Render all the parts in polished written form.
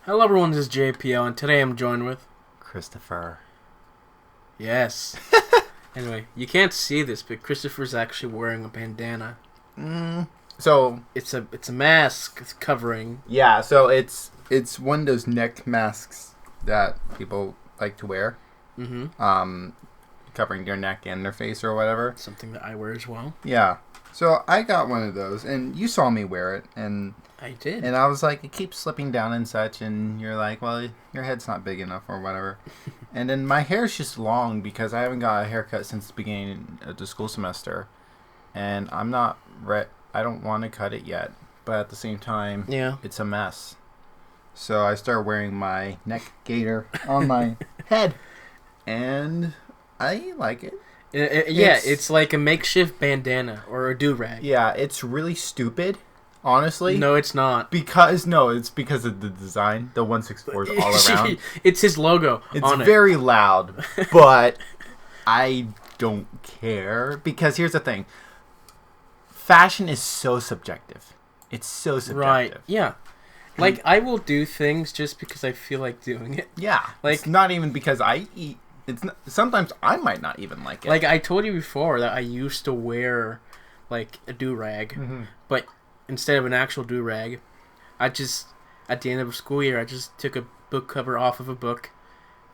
Hello everyone, this is JPO, and today I'm joined with... Christopher. Yes. Anyway, you can't see this, but Christopher's actually wearing a bandana. So It's a mask covering. yeah, so it's one of those neck masks that people like to wear, covering their neck and their face or whatever. Something that I wear as well. Yeah. So I got one of those, and you saw me wear it, and I did. I was like, it keeps slipping down and such, and you're like, well, your head's not big enough or whatever. And then my hair's just long because I haven't got a haircut since the beginning of the school semester, and I'm not I don't want to cut it yet, but at the same time, Yeah. it's a mess. So I started wearing my neck gaiter on my head, and I like it. It's like a makeshift bandana or a do-rag. Yeah, it's really stupid, honestly. No, it's not. It's because of the design. The 164 is all around. It's his logo on It's it. very loud, but I don't care because here's the thing. Fashion is so subjective. It's so subjective. Right, yeah. Like, I will do things just because I feel like doing it. Yeah. Like- It's not even because I eat. Sometimes I might not even like it. Like, I told you before that I used to wear, like, a do-rag, but instead of an actual do-rag, at the end of the school year, I just took a book cover off of a book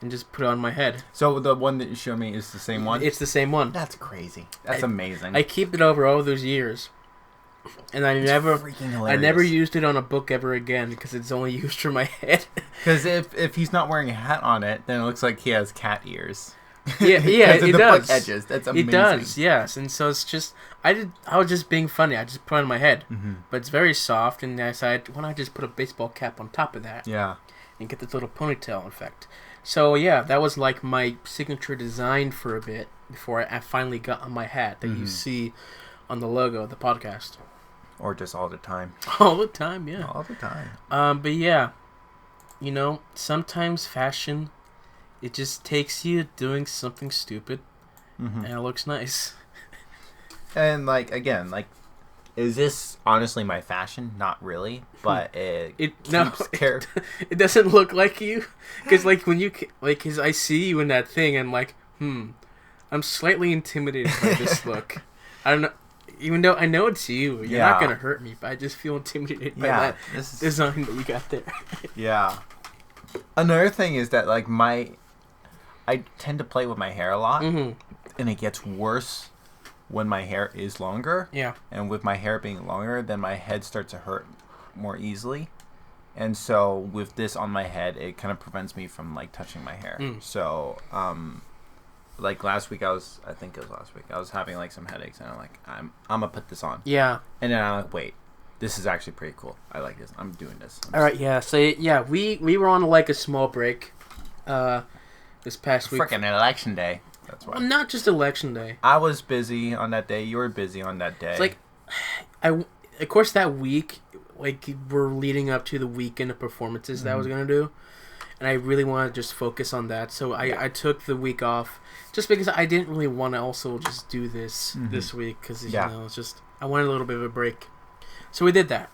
and just put it on my head. So the one that you showed me is the same one? It's the same one. That's crazy. That's amazing. I keep it over all those years, and I never used it on a book ever again because it's only used for my head. Because if he's not wearing a hat on it, then it looks like he has cat ears. Yeah, Because of it the does. book edges. That's amazing. It does, yes. And so it's just I was just being funny. I just put it on my head, but it's very soft, and I decided, why not just put a baseball cap on top of that Yeah. and get this little ponytail effect. So yeah, that was like my signature design for a bit before I finally got on my hat that you see on the logo of the podcast. Or just all the time. All the time, yeah. All the time. But yeah, you know, sometimes fashion, it just takes you doing something stupid, and it looks nice. And again, is this honestly my fashion? Not really, but it keeps care. It doesn't look like you, because like when you cause I see you in that thing, and like, I'm slightly intimidated by this look. I don't know. Even though I know it's you, you're not gonna hurt me, but I just feel intimidated by that design that you got there. Yeah. Another thing is that I tend to play with my hair a lot, and it gets worse when my hair is longer. Yeah. And with my hair being longer, then my head starts to hurt more easily. And so with this on my head, it kind of prevents me from touching my hair. So last week I was having some headaches, and I'm gonna put this on. Yeah. And then I'm like, wait, this is actually pretty cool. I like this. I'm doing this. All right. Yeah. So yeah, we were on a small break, this past week. Freaking election day. That's why. Well, not just election day. I was busy on that day. You were busy on that day. It's like, of course that week, we're leading up to the weekend of performances that I was gonna do, and I really want to just focus on that. So I took the week off just because I didn't really want to also just do this this week because it's just I wanted a little bit of a break. So we did that.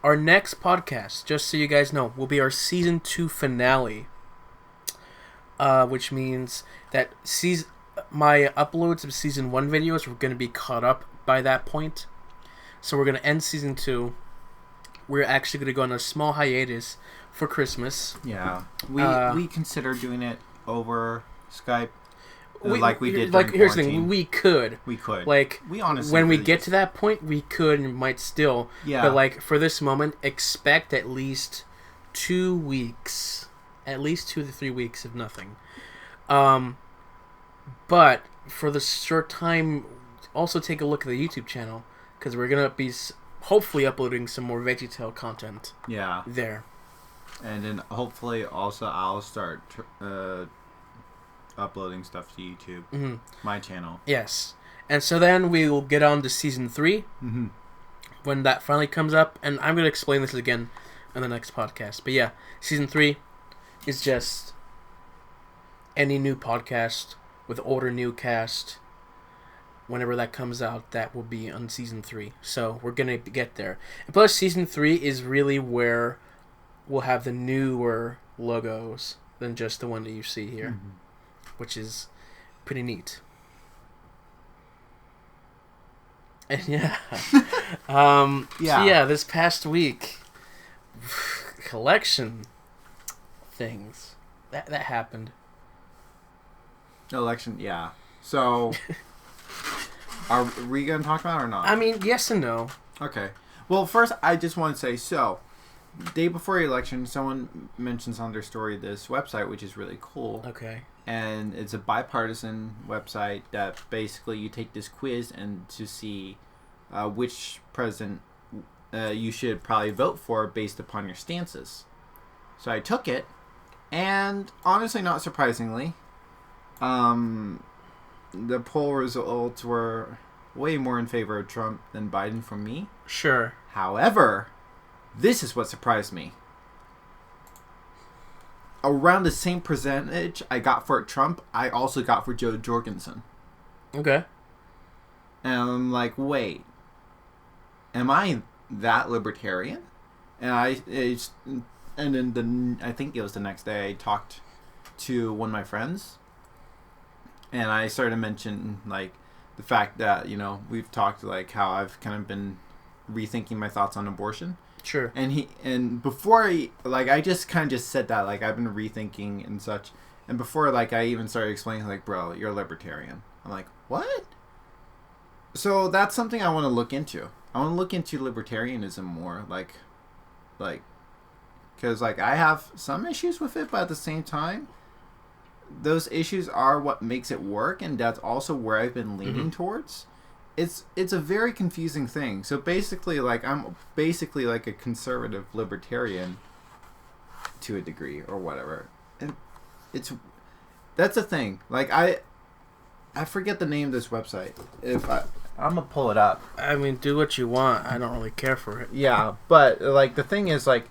Our next podcast, just so you guys know, will be our season 2 finale, which means that my uploads of season 1 videos were going to be caught up by that point. So we're going to end season 2. We're actually going to go on a small hiatus for Christmas. Yeah, we considered doing it over Skype, like we did. Here's the thing: we could. We honestly, when we get to that point, we could and might still. Yeah. But for this moment, expect at least 2 weeks, at least 2 to 3 weeks of nothing. But for the short time, also take a look at the YouTube channel because we're gonna be hopefully uploading some more VeggieTale content. Yeah. There. And then hopefully also I'll start uploading stuff to YouTube, my channel. Yes. And so then we will get on to season 3 when that finally comes up, and I'm gonna explain this again in the next podcast. But yeah, season 3 is just any new podcast with older new cast. Whenever that comes out, that will be on season 3. So we're gonna get there. And plus, season 3 is really where will have the newer logos than just the one that you see here, which is pretty neat. And yeah, So yeah, this past week, collection things that happened. Election, yeah. So, are we gonna talk about it or not? I mean, yes and no. Okay. Well, first, I just want to say, so, day before the election, someone mentions on their story this website, which is really cool. Okay. And it's a bipartisan website that basically you take this quiz and to see which president you should probably vote for based upon your stances. So I took it, and honestly, not surprisingly, the poll results were way more in favor of Trump than Biden for me. Sure. However, this is what surprised me. Around the same percentage I got for Trump, I also got for Joe Jorgensen. Okay. And I'm like, wait, am I that libertarian? And then I think it was the next day I talked to one of my friends, and I started to mention like the fact that we've talked like how I've kind of been rethinking my thoughts on abortion. Sure. And before I just kind of just said that like I've been rethinking and such, and before like I even started explaining like, bro, you're a libertarian. I'm like, what? So that's something I want to look into. I want to look into libertarianism more, like, because like I have some issues with it, but at the same time, those issues are what makes it work, and that's also where I've been leaning towards. It's a very confusing thing. So basically, like I'm basically like a conservative libertarian to a degree or whatever, and that's the thing. Like I forget the name of this website. I'm gonna pull it up. I mean, do what you want. I don't really care for it. Yeah, but like the thing is, like,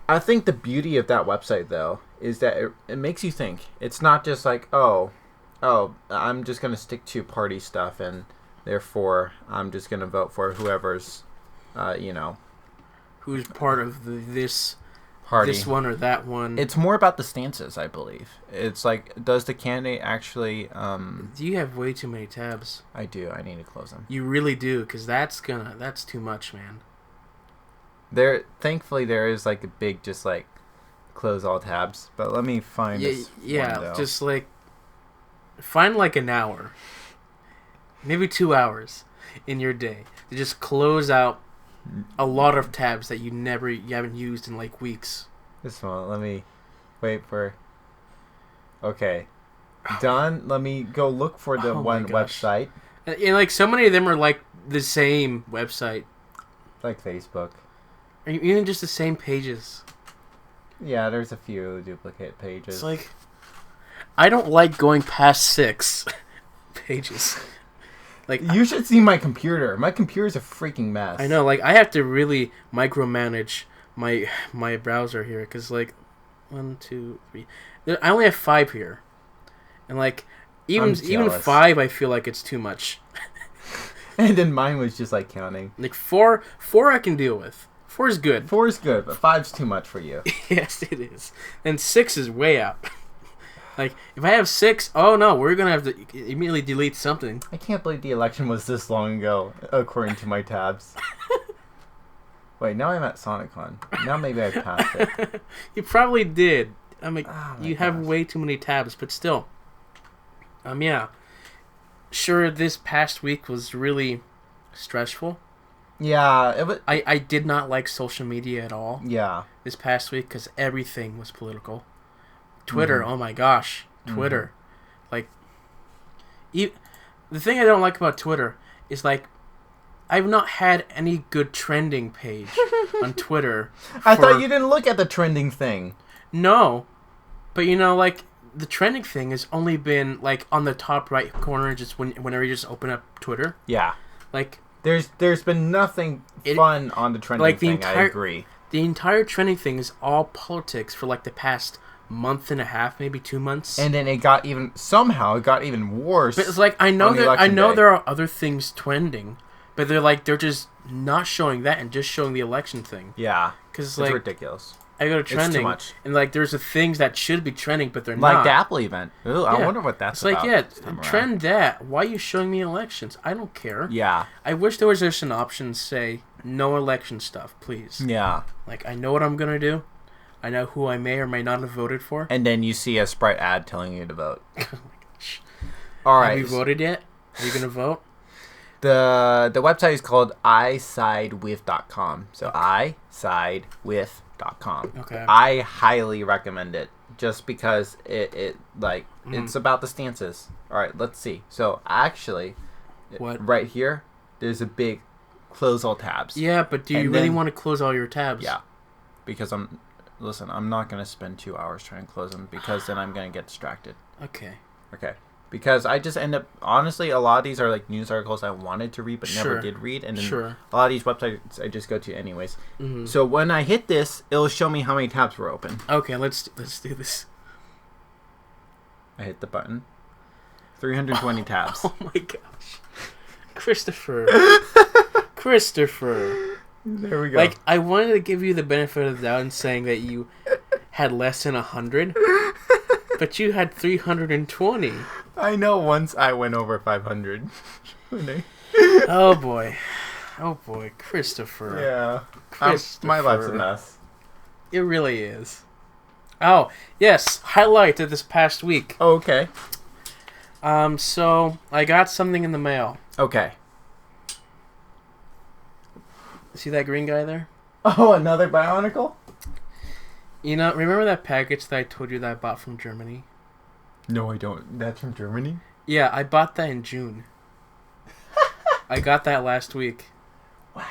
I think the beauty of that website though is that it makes you think. It's not just like, oh, I'm just gonna stick to party stuff, and therefore I'm just gonna vote for whoever's, who's part of this party, this one or that one. It's more about the stances, I believe. It's like, does the candidate actually? You have way too many tabs. I do. I need to close them. You really do, because that's too much, man. Thankfully, there is like a big just like close all tabs. But let me find this. Yeah, one, just like find like an hour, maybe 2 hours in your day to just close out a lot of tabs that you haven't used in like weeks. This one, let me wait for. Okay, done. Let me go look for the one website. And like so many of them are like the same website, like Facebook, or even just the same pages. Yeah, there's a few duplicate pages. It's like I don't like going past 6 pages. Like you should see my computer. My computer's a freaking mess. I know. Like I have to really micromanage my browser here because like 1, 2, 3. I only have 5 here, and like even 5, I feel like it's too much. And then mine was just like counting. Like 4 I can deal with. 4 is good. 4 is good, but 5's too much for you. Yes, it is. And 6 is way out. Like, if I have 6, oh no, we're going to have to immediately delete something. I can't believe the election was this long ago, according to my tabs. Wait, now I'm at SonicCon. Now maybe I've passed it. You probably did. I mean, you have way too many tabs, but still. Yeah. Sure, this past week was really stressful. Yeah. It was... I did not like social media at all. Yeah. This past week, because everything was political. Twitter, oh my gosh, Twitter. Like, the thing I don't like about Twitter is, like, I've not had any good trending page on Twitter. I thought you didn't look at the trending thing. No, but like, the trending thing has only been, like, on the top right corner just whenever you just open up Twitter. Yeah. Like, there's been nothing fun on the trending thing, I agree. The entire trending thing is all politics for, like, the past month and a half, maybe 2 months, and then it got even worse. But it's like I know there are other things trending, but they're just not showing that and just showing the election thing. Yeah, because it's ridiculous. I go to trending, too much. and like there's the things that should be trending, but they're Like not. the Apple event. Ooh, I wonder what that's it's about. like, trend that. Why are you showing me elections? I don't care. Yeah. I wish there was just an option to say no election stuff, please. Yeah. Like, I know what I'm gonna do. I know who I may or may not have voted for. And then you see a Sprite ad telling you to vote. All right. Have you voted yet? Are you gonna vote? The website is called isidewith.com. So isidewith.com. Okay. I highly recommend it just because it's about the stances. All right, let's see. So actually, What? right here, there's a big close all tabs. Yeah, but do you really want to close all your tabs? Yeah, because I'm not going to spend 2 hours trying to close them because then I'm going to get distracted. Okay. Because I just end up, honestly, a lot of these are like news articles I wanted to read but never did read. And then a lot of these websites I just go to anyways. Mm-hmm. So when I hit this, it'll show me how many tabs were open. Okay, let's do this. I hit the button. 320 tabs. Oh my gosh. Christopher. There we go. Like, I wanted to give you the benefit of the doubt in saying that you had less than 100, but you had 320. I know once I went over 500. Oh boy, Christopher. Yeah. Christopher. My life's a mess. It really is. Oh, yes, highlight of this past week. Oh, okay. So, I got something in the mail. Okay. See that green guy there? Oh, another Bionicle? You know, remember that package that I told you that I bought from Germany? No, I don't. That's from Germany? Yeah, I bought that in June. I got that last week. Wow.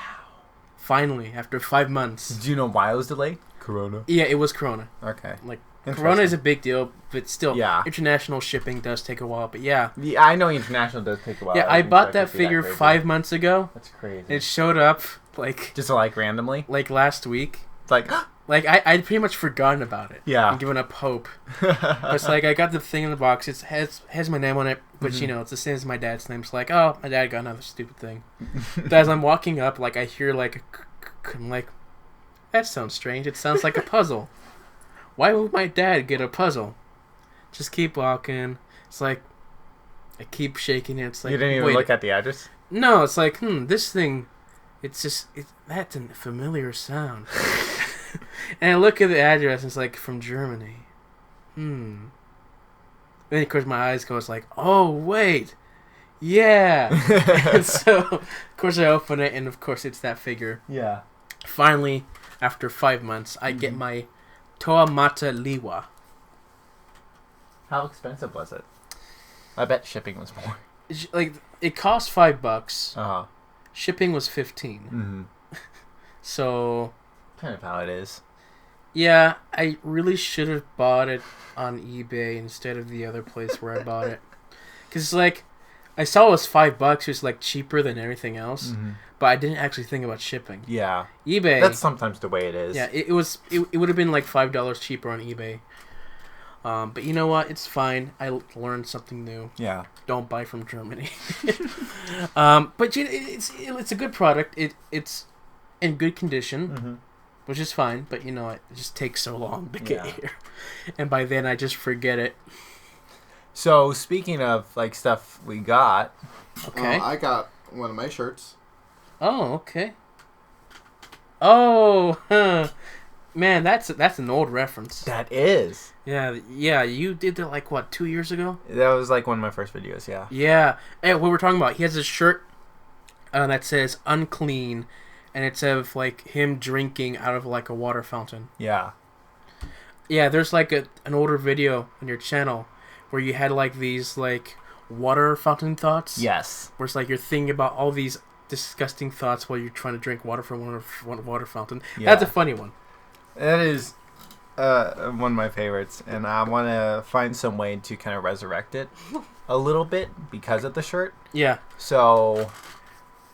Finally, after 5 months. Do you know why it was delayed? Corona. Yeah, it was Corona. Okay. Like, Corona is a big deal, but still, yeah. International shipping does take a while, but yeah. Yeah, I know international does take a while. Yeah, I bought that figure 5 months ago. That's crazy. It showed up, like... Just, like, randomly? Like, last week. It's like... Like, I'd pretty much forgotten about it. Yeah. And given up hope. But it's like, I got the thing in the box. It has my name on it, which, you know, it's the same as my dad's name. It's like, oh, my dad got another stupid thing. But as I'm walking up, like, I hear, like, I'm like, that sounds strange. It sounds like a puzzle. Why would my dad get a puzzle? Just keep walking. It's like, I keep shaking it. It's like, you didn't even look at the address? No, it's like, this thing, that's a familiar sound. And I look at the address, and it's like, from Germany. Then, of course, my eyes go, it's like, oh, wait. Yeah. And so, of course, I open it, and of course, it's that figure. Yeah. Finally, after 5 months, I get my Toa Mata Liwa. How expensive was it? I bet shipping was more. Like, it cost $5. Uh-huh. Shipping was $15. Mm-hmm. So... Kind of how it is. Yeah, I really should have bought it on eBay instead of the other place where I bought it. Because it's like, I saw it was $5. It was like cheaper than everything else. Mm-hmm. But I didn't actually think about shipping. Yeah. eBay. That's sometimes the way it is. Yeah, it would have been like $5 cheaper on eBay. But you know what? It's fine. I learned something new. Yeah. Don't buy from Germany. But you know, it's a good product. It's in good condition. Mm-hmm. Which is fine, but you know, it just takes so long to get here. And by then, I just forget it. So, speaking of, like, stuff we got... Okay. I got one of my shirts. Oh, okay. Oh, huh. Man, that's an old reference. That is. Yeah, you did that, like, what, 2 years ago? That was, like, one of my first videos, yeah. Yeah. Hey, what we're talking about, he has a shirt that says unclean, and it's of, like, him drinking out of, like, a water fountain. Yeah. Yeah, there's, like, an older video on your channel where you had, like, these, like, water fountain thoughts. Yes. Where it's, like, you're thinking about all these disgusting thoughts while you're trying to drink water from one water fountain. Yeah. That's a funny one. That is one of my favorites, and I want to find some way to kind of resurrect it a little bit because of the shirt. Yeah. So...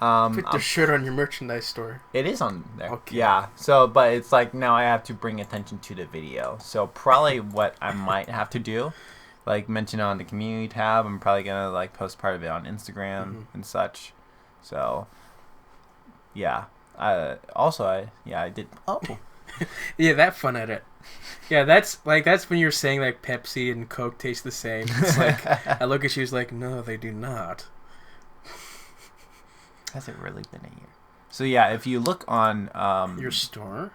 put the shirt on your merchandise store. It is on there. Okay. Yeah. So, but it's like now I have to bring attention to the video. So probably what I might have to do, like mention it on the community tab. I'm probably gonna like post part of it on Instagram and such. So, yeah. I did. Oh, Yeah, that fun at it. Yeah, that's when you're saying like Pepsi and Coke taste the same. It's like I look at you, it's like, no, they do not. Has it really been a year? So yeah, if you look on Your store.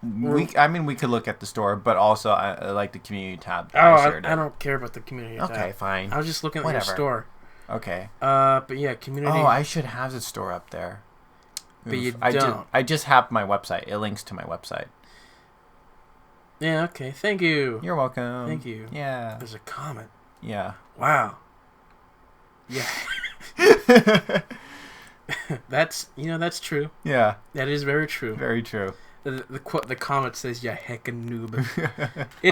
we could look at the store, but also I like the community tab. Oh, I don't care about the community tab. Okay, fine. I was just looking at Whatever. your store. Okay. But yeah, community. Oh, I should have the store up there. But you I don't. I just have my website. It links to my website. Yeah. Okay. Thank you. You're welcome. Thank you. Yeah. There's a comment. Yeah. Wow. Yeah. That's true. Yeah. That is very true. Very true. The comment says, "Yeah, heckin' noob."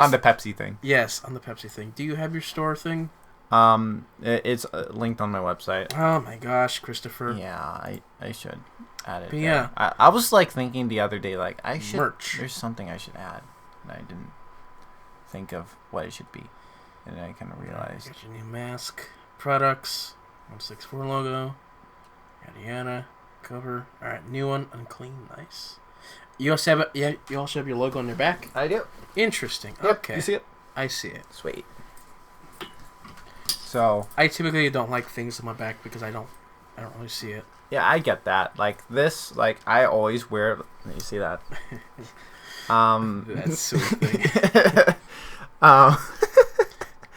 On the Pepsi thing. Yes, on the Pepsi thing. Do you have your store thing? It's linked on my website. Oh my gosh, Christopher. Yeah, I should add it. But there. yeah. I was like thinking the other day, like I should. Merch. There's something I should add, and I didn't think of what it should be, and I kind of realized. Get your new mask, products, 164 logo, yada yada, cover. All right, new one, unclean, nice. You also have you also have your logo on your back. I do. Interesting. Yep, Okay. You see it? I see it. Sweet. So I typically don't like things on my back because I don't really see it. yeah, I get that. Like this, like I always wear. You see that? That's so thing. um,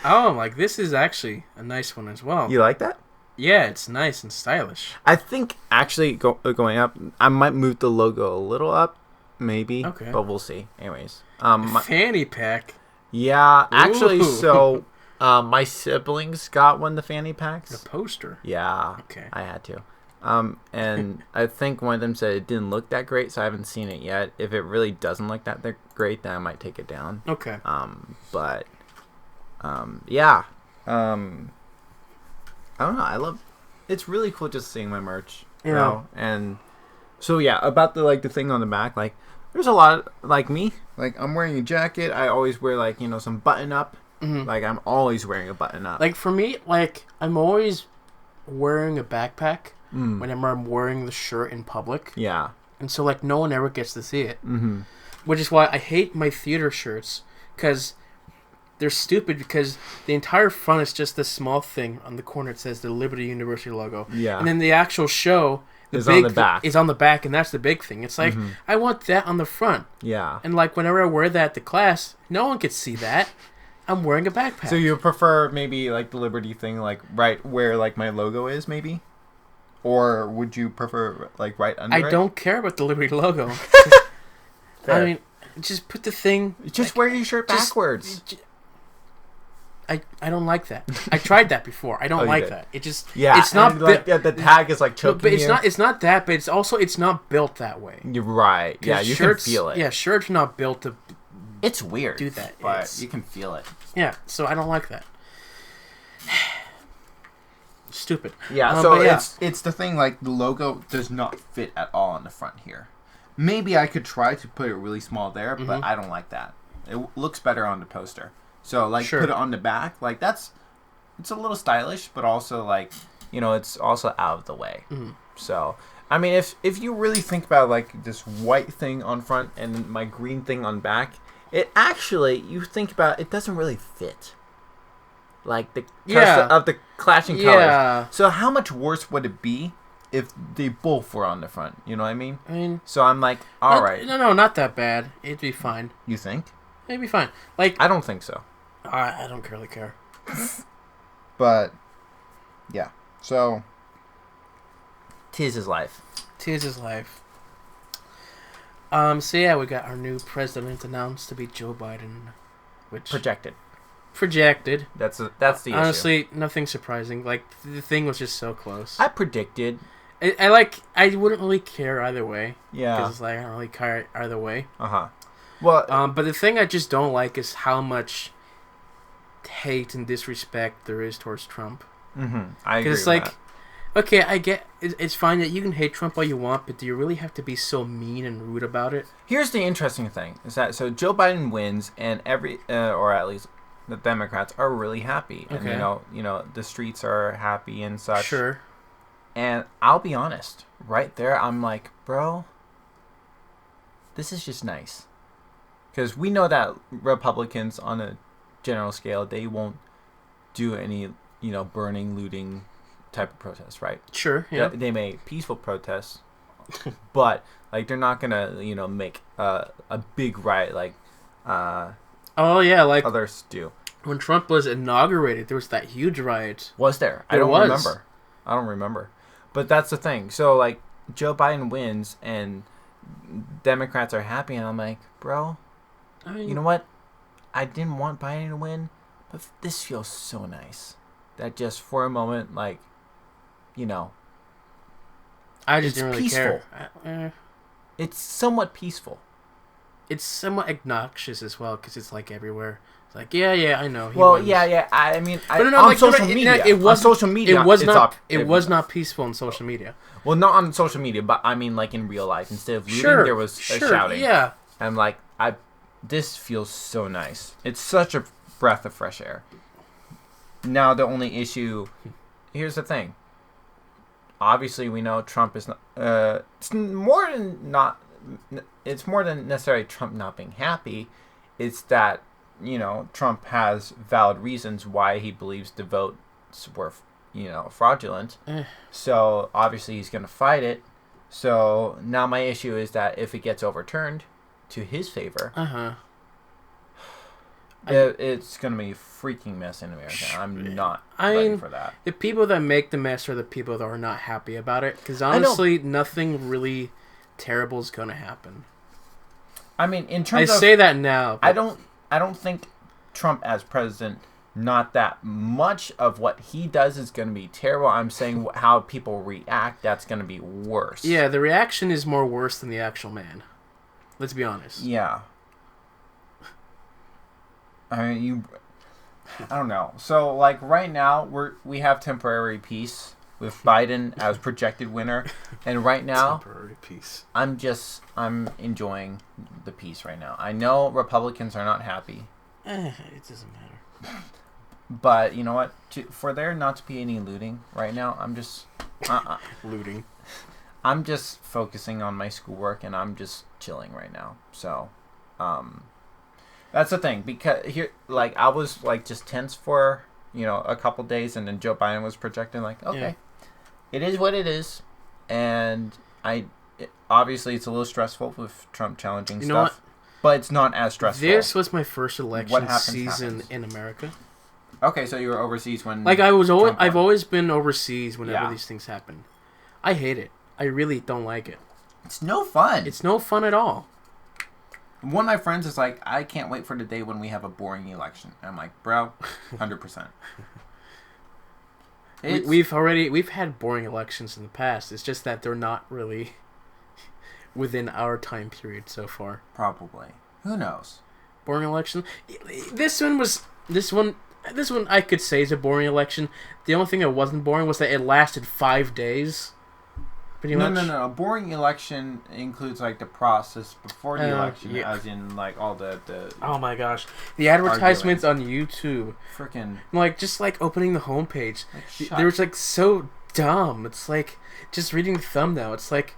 Oh, like this is actually a nice one as well. you like that? Yeah, it's nice and stylish. I think actually going up, I might move the logo a little up, maybe. Okay. But we'll see. Anyways, Fanny pack. yeah, actually, Ooh. so my siblings got one of the fanny packs. The poster. Yeah. Okay. I had to. And I think one of them said it didn't look that great, so I haven't seen it yet. If it really doesn't look that great, then I might take it down. Okay. But yeah. I don't know. It's really cool just seeing my merch. You Yeah. know? And so yeah, about the thing on the back, like there's a lot like me. Like I'm wearing a jacket. I always wear like, some button up. Mhm. Like I'm always wearing a button up. Like for me, like I'm always wearing a backpack Mm. whenever I'm wearing the shirt in public, Yeah. and so like no one ever gets to see it. Mm-hmm. Which is why I hate my theater shirts, because they're stupid, because the entire front is just this small thing on the corner. It says the Liberty University logo. Yeah. And then the actual show Is on the back. is on the back, and that's the big thing. It's like, Mhm. I want that on the front. Yeah. And like whenever I wear that to class, no one can see that. I'm wearing a backpack. So you prefer maybe like the Liberty thing, like right where like my logo is, maybe, or would you prefer like right under? I don't care about the Liberty logo. Fair. I mean, just put the thing. Just wear your shirt just- backwards. I don't like that. I tried that before. I don't Oh, you like did? that. It just Yeah, It's not and, like, built. the tag is like choking But it's you. not. It's not that. But it's not built that way. You're right. Yeah, 'Cause you shirts, can feel it. Yeah, shirts are not built to. It's weird. Do that. but It's- you can feel it. Yeah, so I don't like that. Stupid. Yeah, so but yeah. it's the thing, like the logo does not fit at all on the front here. Maybe I could try to put it really small there, but Mhm. I don't like that. It looks better on the poster. So like Sure. put it on the back, like it's a little stylish, but also like, it's also out of the way. Mhm. So I mean, if you really think about like this white thing on front and my green thing on back, it actually, you think about it, doesn't really fit. Like the Yeah. of the clashing colors. Yeah. So how much worse would it be if they both were on the front? You know what I mean? I mean, So I'm like, all right. No, not that bad. It'd be fine. You think? It'd be fine. Like I don't think so. I don't really care. But yeah. So tis his life. Tis his life. So yeah, we got our new president announced to be Joe Biden, which Projected. projected. That's the issue. Honestly, nothing surprising. Like the thing was just so close. I predicted. I wouldn't really care either way. Yeah. Because it's like I don't really care either way. Uh-huh. Well, But the thing I just don't like is how much hate and disrespect there is towards Trump. I agree Because with like, that. okay, I get it's fine that you can hate Trump all you want, but do you really have to be so mean and rude about it? Here's the interesting thing is that so Joe Biden wins and or at least the Democrats are really happy, and Okay. the streets are happy and such. this is just nice. Because we know that Republicans, on a general scale, they won't do any, burning, looting type of protests, right? Sure, yeah. They may peaceful protests, but, like, they're not going to, make a big riot like oh, yeah, like others do. When Trump was inaugurated, there was that huge riot. Was there? I don't remember. But that's the thing. So, like, Joe Biden wins and Democrats are happy, and I'm like, bro, you know what? I didn't want Biden to win, but this feels so nice that just for a moment, like, I just didn't really peaceful. care. It's somewhat peaceful. It's somewhat obnoxious as well because it's like everywhere. It's like, yeah, I know. Yeah. I mean, on like, social media, it was not peaceful on social media. Well, not on social media, but I mean, like, in real life, instead of looting, there was shouting. Yeah, and like, this feels so nice. It's such a breath of fresh air. Now, the only issue, here's the thing. Obviously, we know Trump is not. It's more than necessarily Trump not being happy. It's that Trump has valid reasons why he believes the votes were, fraudulent. So obviously he's going to fight it. So now my issue is that if it gets overturned to his favor, it's going to be a freaking mess in America. I'm not ready for that. The people that make the mess are the people that are not happy about it. Because honestly, nothing really terrible is going to happen. I mean, in terms I say that now. I don't think Trump as president, not that much of what he does is going to be terrible. I'm saying how people react, that's going to be worse. Yeah, the reaction is more worse than the actual man. Let's be honest. Yeah. I mean, I don't know. So, like, right now, we have temporary peace with Biden as projected winner. And right now, temporary peace. I'm enjoying the peace right now. I know Republicans are not happy. It doesn't matter. But you know what? For there not to be any looting right now, I'm just looting. I'm just focusing on my schoolwork and I'm just chilling right now. So, that's the thing, because here, like, I was like just tense for a couple days, and then Joe Biden was projecting like, okay, it is what it is, and obviously it's a little stressful with Trump challenging stuff, but it's not as stressful. This was my first election season in America. Okay, so you were overseas when I've always been overseas whenever these things happen. I hate it. I really don't like it. It's no fun. It's no fun at all. One of my friends is like, I can't wait for the day when we have a boring election. And I'm like, bro, 100%. We've had boring elections in the past. It's just that they're not really within our time period so far. Probably. Who knows? Boring election. This one I could say is a boring election. The only thing that wasn't boring was that it lasted 5 days. Pretty much. No. A boring election includes like the process before the election, as in like all the. Oh my gosh, the advertisements on YouTube. Freaking. Like just like opening the homepage, they were like so dumb. It's like just reading the thumbnail. It's like,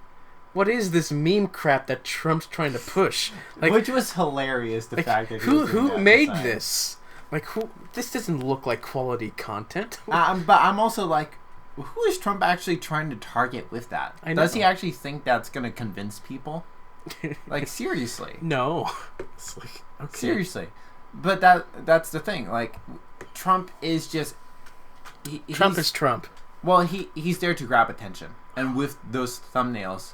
what is this meme crap that Trump's trying to push? Like, which was hilarious. The fact that who made this? Like this doesn't look like quality content. But I'm also like, who is Trump actually trying to target with that? Does he actually think that's going to convince people? Like, seriously. No. It's like, okay. Seriously. But that's the thing. Like, Trump is just... Trump is Trump. Well, he's there to grab attention. And with those thumbnails,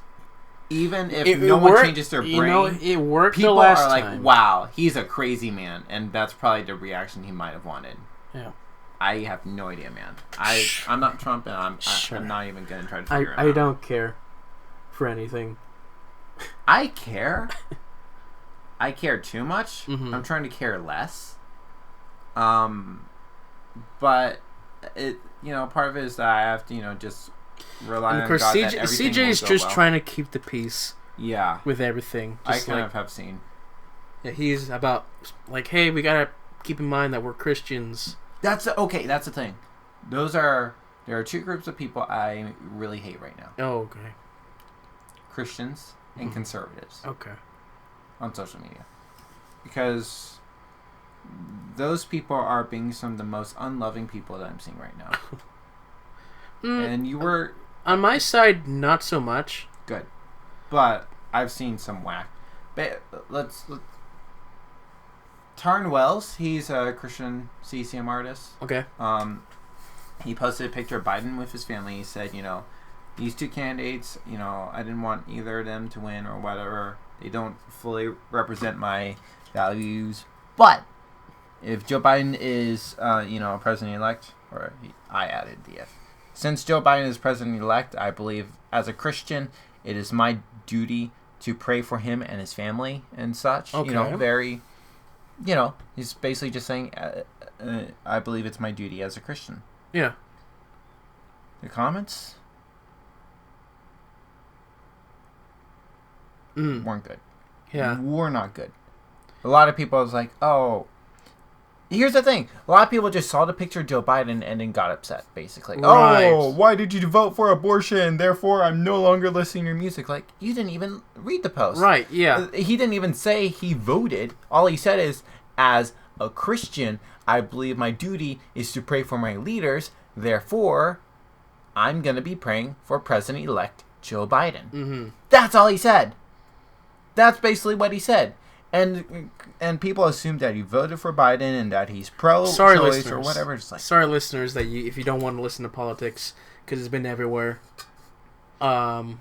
even if no one changes their brain, it worked people the last are like, time. wow, he's a crazy man. And that's probably the reaction he might have wanted. Yeah. I have no idea, man. I'm not Trump, and I'm not even going to try to figure it out. I don't care for anything. I care. I care too much. Mm-hmm. I'm trying to care less. But it, part of it is that I have to, just rely on God that everything CJ is will go just well. trying to keep the peace. Yeah. With everything. Just I kind of have seen. Yeah, he's about like, hey, we gotta keep in mind that we're Christians. That's the thing. There are two groups of people I really hate right now. Oh, okay. Christians and conservatives. Okay. on social media. Because those people are being some of the most unloving people that I'm seeing right now. And you were... On my side, not so much. Good. But I've seen some whack. But let's Tarn Wells, he's a Christian CCM artist. Okay. He posted a picture of Biden with his family. He said, these two candidates, I didn't want either of them to win or whatever. They don't fully represent my values. But if Joe Biden is, president-elect, I added the F. Since Joe Biden is president-elect, I believe as a Christian, it is my duty to pray for him and his family and such. Okay. Very, he's basically just saying, I believe it's my duty as a Christian. Yeah. The comments weren't good. Yeah. Were not good. A lot of people was like, oh... Here's the thing. A lot of people just saw the picture of Joe Biden and then got upset, basically. Right. Oh, why did you vote for abortion? Therefore, I'm no longer listening to your music. Like, you didn't even read the post. Right, yeah. He didn't even say he voted. All he said is, as a Christian, I believe my duty is to pray for my leaders. Therefore, I'm going to be praying for President-elect Joe Biden. Mm-hmm. That's all he said. That's basically what he said. And people assume that he voted for Biden and that he's pro-choice or whatever. Just like, sorry, listeners, that if you don't want to listen to politics, because it's been everywhere. Do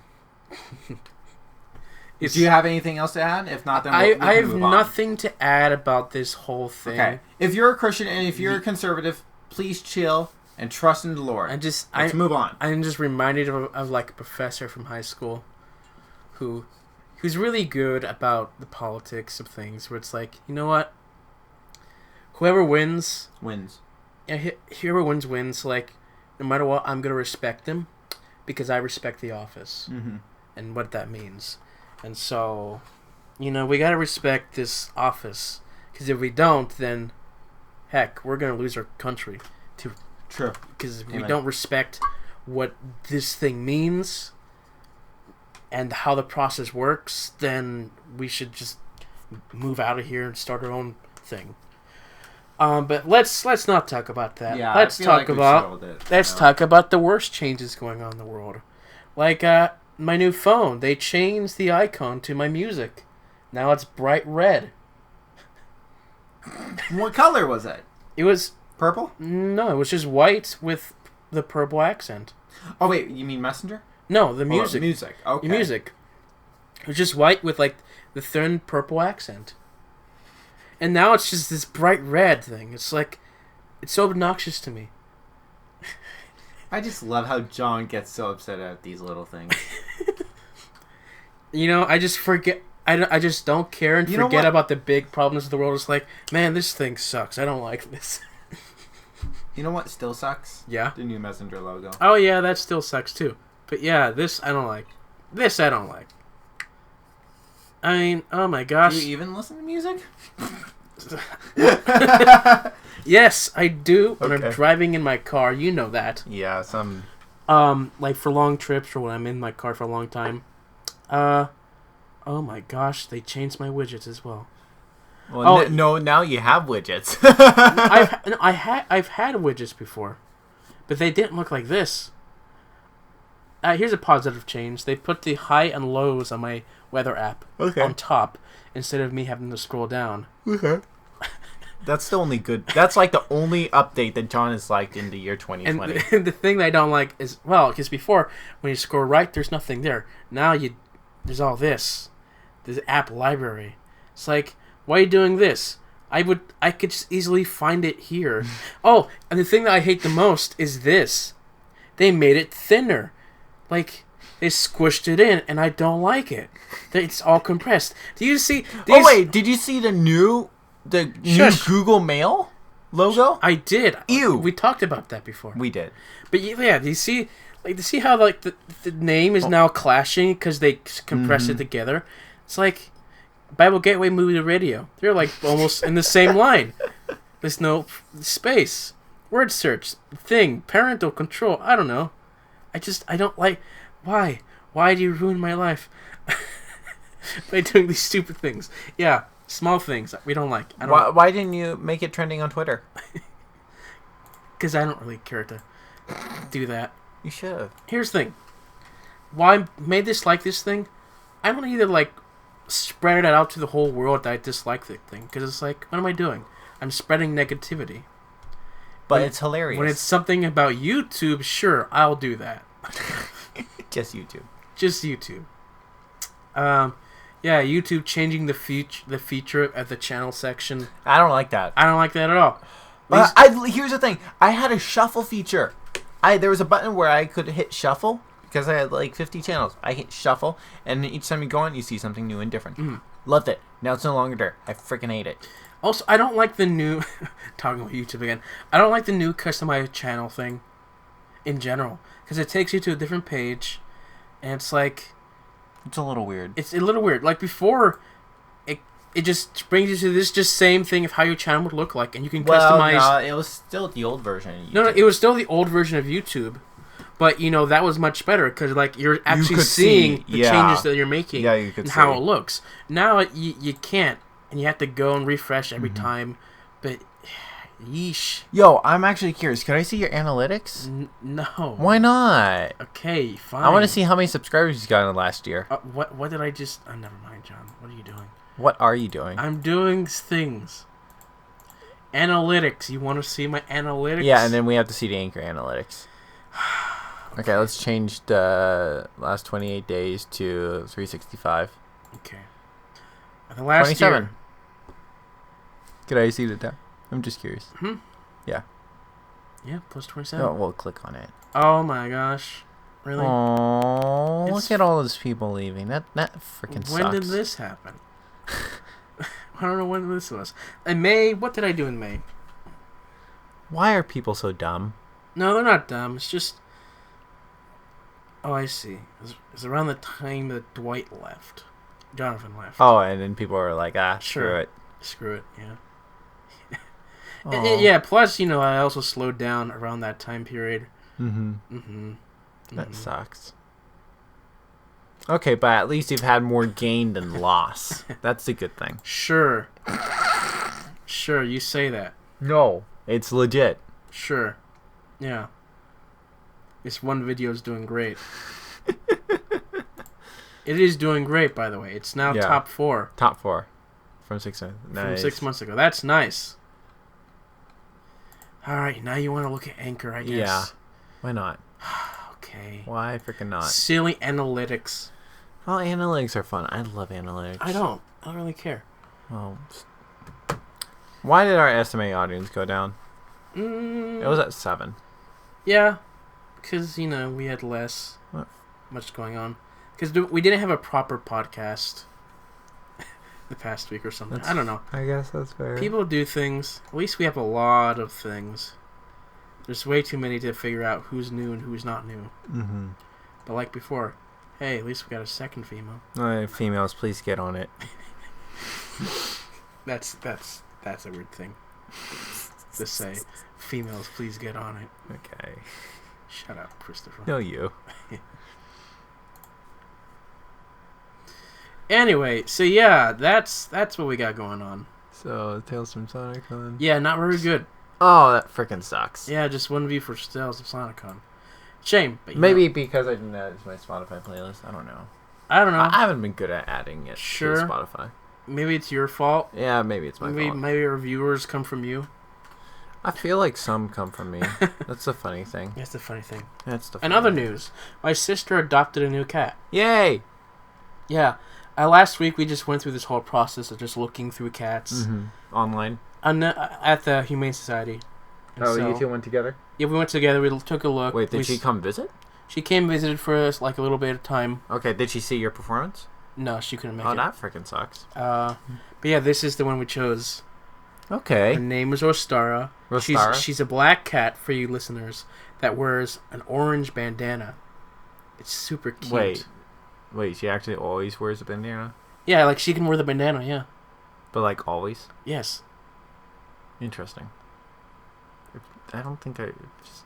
you have anything else to add? If not, then I have nothing to add about this whole thing. Okay. If you're a Christian and if you're a conservative, please chill and trust in the Lord. Let's move on. I'm just reminded of like a professor from high school who's really good about the politics of things, where it's like, you know what? Whoever wins. Yeah, whoever wins. Like, no matter what, I'm going to respect them because I respect the office and what that means. And so, we got to respect this office, because if we don't, then, heck, we're going to lose our country. True. Because if we don't respect what this thing means and how the process works, then we should just move out of here and start our own thing. But let's not talk about that. Yeah, let's talk about the worst changes going on in the world. Like my new phone, they changed the icon to my music. Now it's bright red. What color was it? It was purple? No, it was just white with the purple accent. Oh wait, you mean Messenger? No, the music. Music. Okay. The music. It was just white with like the thin purple accent. And now it's just this bright red thing. It's like, it's so obnoxious to me. I just love how John gets so upset at these little things. I just forget. I just don't care and forget about the big problems of the world. It's like, man, this thing sucks. I don't like this. You know what still sucks? Yeah? The new Messenger logo. Oh, yeah, that still sucks, too. But yeah, this I don't like. This I don't like. I mean, oh my gosh. Do you even listen to music? Yes, I do when I'm driving in my car. You know that. Yeah, some... like for long trips or when I'm in my car for a long time. Oh my gosh, they changed my widgets as well. Well, no, now you have widgets. I've had widgets before, but they didn't look like this. Here's a positive change. They put the high and lows on my weather app on top instead of me having to scroll down. Okay. That's the only good... That's like the only update that John has liked in the year 2020. And the thing that I don't like is... Well, because before, when you scroll right, there's nothing there. Now there's all this. This app library. It's like, why are you doing this? I could just easily find it here. Oh, and the thing that I hate the most is this. They made it thinner. Like, they squished it in, and I don't like it. It's all compressed. Do you see... Oh, wait, did you see the new Google Mail logo? I did. Ew. We talked about that before. We did. But yeah, do you see how like the name is now clashing because they compressed it together? It's like Bible Gateway Movie Radio. They're like almost in the same line. There's no space. Word search. Thing. Parental control. I don't know. I don't like... Why? Why do you ruin my life? by doing these stupid things. Yeah, small things we don't like. I don't Why didn't you make it trending on Twitter? because I don't really care to do that. You should have. Here's the thing. Why I made this like this thing? I don't either like spread it out to the whole world that I dislike the thing because it's like, what am I doing? I'm spreading negativity. But it's hilarious. When it's something about YouTube, sure, I'll do that. just YouTube. Just YouTube. Yeah, YouTube changing the feature at the channel section. I don't like that. I don't like that at all. Here's the thing. I had a shuffle feature. There was a button where I could hit shuffle because I had like 50 channels. I hit shuffle, and each time you go on, you see something new and different. Loved it. Now it's no longer there. I freaking hate it. Also, I don't like the new... talking about YouTube again. I don't like the new customize channel thing in general. Because it takes you to a different page, and it's like... It's a little weird. It's a little weird. Like before, it just brings you to this just same thing of how your channel would look like, and you can customize... No, it was still the old version of YouTube. No, it was still the old version of YouTube. But, that was much better, because, like, you're actually seeing the changes that you're making and how it looks. Now, you can't. And you have to go and refresh every time. But, yeesh. Yo, I'm actually curious. Can I see your analytics? No. Why not? Okay, fine. I want to see how many subscribers you got in the last year. What did I just... Oh, never mind, John. What are you doing? What are you doing? I'm doing things. Analytics. You want to see my analytics? Yeah, and then we have to see the Anchor analytics. Okay, let's change the last 28 days to 365. Okay. The last 27. year... Could I see the time? I'm just curious. Yeah. Yeah, plus 27. Oh, we'll click on it. Oh my gosh. Really? Oh, look at all those people leaving. That freaking sucks. When did this happen? I don't know when this was. In May, what did I do in May? Why are people so dumb? No, they're not dumb. It's just... Oh, I see. It was around the time that Dwight left. Jonathan left. Oh, and then people are like, screw it. Screw it, yeah. Yeah, plus, I also slowed down around that time period. That sucks. Okay, but at least you've had more gain than loss. That's the good thing. Sure. Sure, you say that. No, it's legit. Sure. Yeah. This one video is doing great. It is doing great, by the way. It's now top 4. Top 4. From 6 months. Nice. From 6 months ago. That's nice. Alright, now you want to look at Anchor, I guess. Yeah. Why not? Okay. Why freaking not? Silly analytics. Well, analytics are fun. I love analytics. I don't really care. Well, why did our estimate audience go down? It was at 7. Yeah. Because, we had much going on. Because we didn't have a proper podcast the past week or something. I don't know. I guess that's fair. People do things. At least we have a lot of things. There's way too many to figure out who's new and who's not new. But like before, hey, at least we got a second female. All right, females, please get on it. That's a weird thing to say. Females, please get on it. Okay. Shut up, Christopher. No, you. Anyway, so yeah, that's what we got going on. So, Tales from Sonicon. Yeah, not very good. Oh, that freaking sucks. Yeah, just one view for Tales of Sonicon. Shame. But maybe because I didn't add it to my Spotify playlist. I don't know. I haven't been good at adding it to Spotify. Maybe it's your fault. Yeah, maybe it's my fault. Maybe our viewers come from you. I feel like some come from me. That's the funny thing. That's the funny thing. In other news, my sister adopted a new cat. Yay! Yeah. Last week we just went through this whole process of just looking through cats. Online? At the Humane Society. You two went together? Yeah, we went together. We took a look. Wait, did she come visit? She came and visited for us like a little bit of time. Okay, did she see your performance? No, she couldn't make it. Oh, that freaking sucks. But yeah, this is the one we chose. Okay. Her name is Rostara. She's a black cat, for you listeners, that wears an orange bandana. It's super cute. Wait, she actually always wears a bandana? Yeah, like she can wear the bandana, yeah. But like always? Yes. Interesting. I don't think I've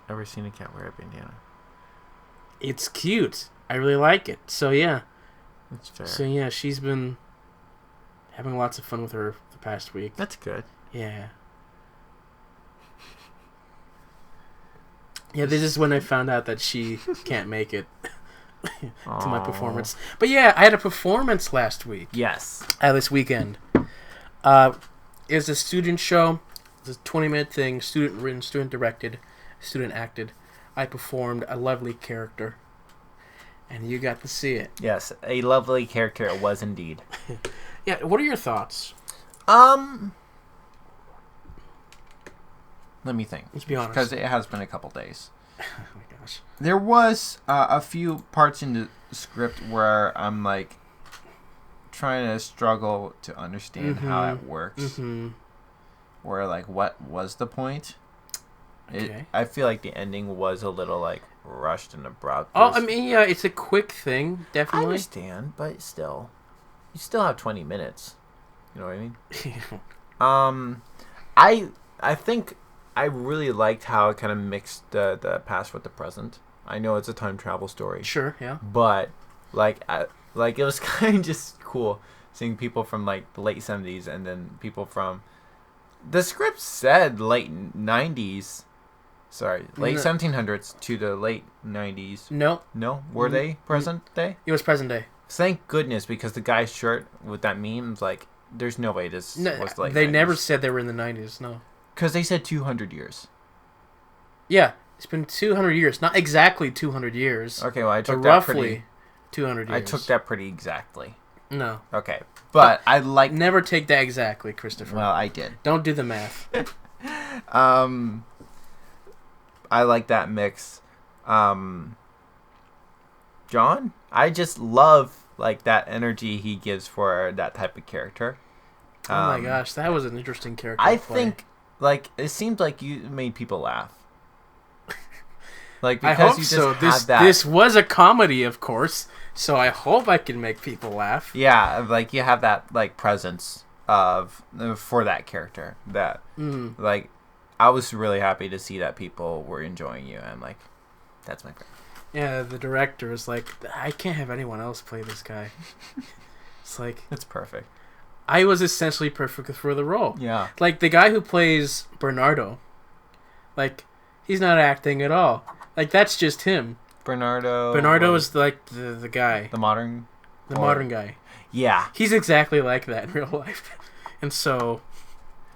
ever seen a cat wear a bandana. It's cute. I really like it. So yeah. That's fair. So yeah, she's been having lots of fun with her the past week. That's good. Yeah. Yeah, this is when I found out that she can't make it to my performance. But yeah, I had a performance last week. Yes. This weekend. It was a student show. It was a 20-minute thing, student written, student directed, student acted. I performed a lovely character. And you got to see it. Yes, a lovely character it was indeed. Yeah, what are your thoughts? Let me think. Let's be honest. Because it has been a couple days. Oh my gosh. There was a few parts in the script where I'm like trying to struggle to understand how it works. Mm-hmm. Where like, what was the point? Okay. I feel like the ending was a little like rushed and abrupt. Oh, I mean, yeah, it's a quick thing, I definitely. understand, but still, you still have 20 minutes. You know what I mean? I think I really liked how it kind of mixed the past with the present. I know it's a time travel story, Sure, yeah. but like it was kind of just cool seeing people from like the late 70s and then people from the script said late 90s. Sorry, late 1700s to the late 90s. No, No, were they present day? it was present day. Thank goodness, because the guy's shirt with that meme was like, there's no way this No, was like. they never said they were in the 90s, no. Because they said 200 years. Yeah, it's been 200 years. Not exactly 200 years, Okay, well I but took that roughly pretty. 200 years. I took that pretty exactly. No. Okay, but I like. Never take that exactly, Christopher. Well, I did. Don't do the math. I like that mix. John, I just love like that energy he gives for that type of character. Oh my gosh, that was an interesting character. I to play. think like it seemed like you made people laugh. Like I because hope you just so. had This that. this was a comedy, of course, so I hope I can make people laugh. Yeah, like you have that like presence of for that character that like I was really happy to see that people were enjoying you and like that's my favorite. Yeah, the director is like, I can't have anyone else play this guy. It's like It's perfect. I was essentially perfect for the role. Yeah. Like the guy who plays Bernardo, like he's not acting at all. Like that's just him. Bernardo Is like the guy, the modern modern guy. Yeah. He's exactly like that in real life, and so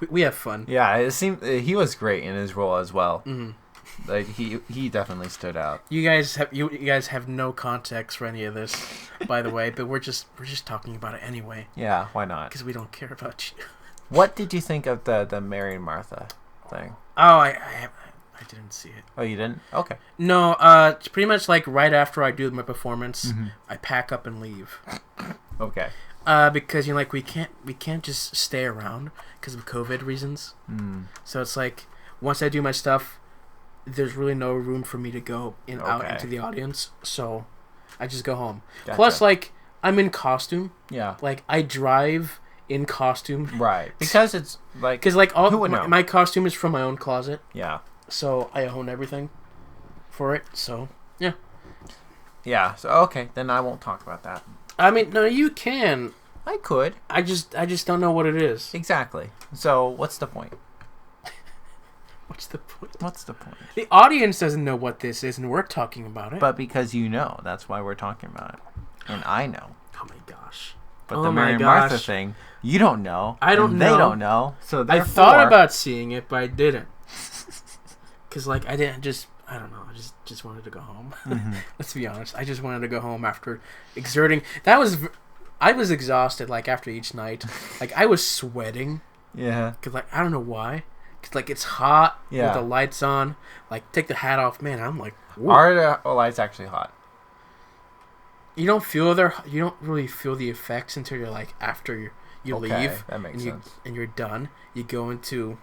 we have fun. Yeah, it seemed he was great in his role as well. Mm-hmm. Like he definitely stood out. You guys have no context for any of this, by the way, but we're just talking about it anyway Yeah, why not? because we don't care about you. What did you think of the Mary and Martha thing? Oh, I didn't see it. Oh, you didn't? Okay. No, it's pretty much like right after I do my performance, I pack up and leave. Okay. Because like we can't just stay around because of COVID reasons. So it's like once I do my stuff, there's really no room for me to go out into the audience. So I just go home. Gotcha. Plus, like I'm in costume. Yeah. Like I drive in costume. Right. Because it's like Because like all who would know? my costume is from my own closet. Yeah. So I own everything for it. So yeah. Yeah. So okay, then I won't talk about that. I mean, no, you can. I could. I just don't know what it is. Exactly. So what's the point? What's the point? What's the point? The audience doesn't know what this is, and we're talking about it. But because you know, that's why we're talking about it. And I know. Oh my gosh. But Oh the my Mary and Martha gosh. thing, you don't know. I don't and know. They don't know. So I therefore, thought about seeing it, but I didn't. Because, like, I don't know. I just wanted to go home. Let's be honest. I just wanted to go home after exerting. I was exhausted, like, after each night. Like, I was sweating. Yeah. Because, like, I don't know why. Because, like, it's hot Yeah. with the lights on. Like, take the hat off. Man, I'm like, whoa. Are the lights actually hot? You don't really feel the effects until you're, like, after you Okay, leave. that makes sense. And you're done. You go into,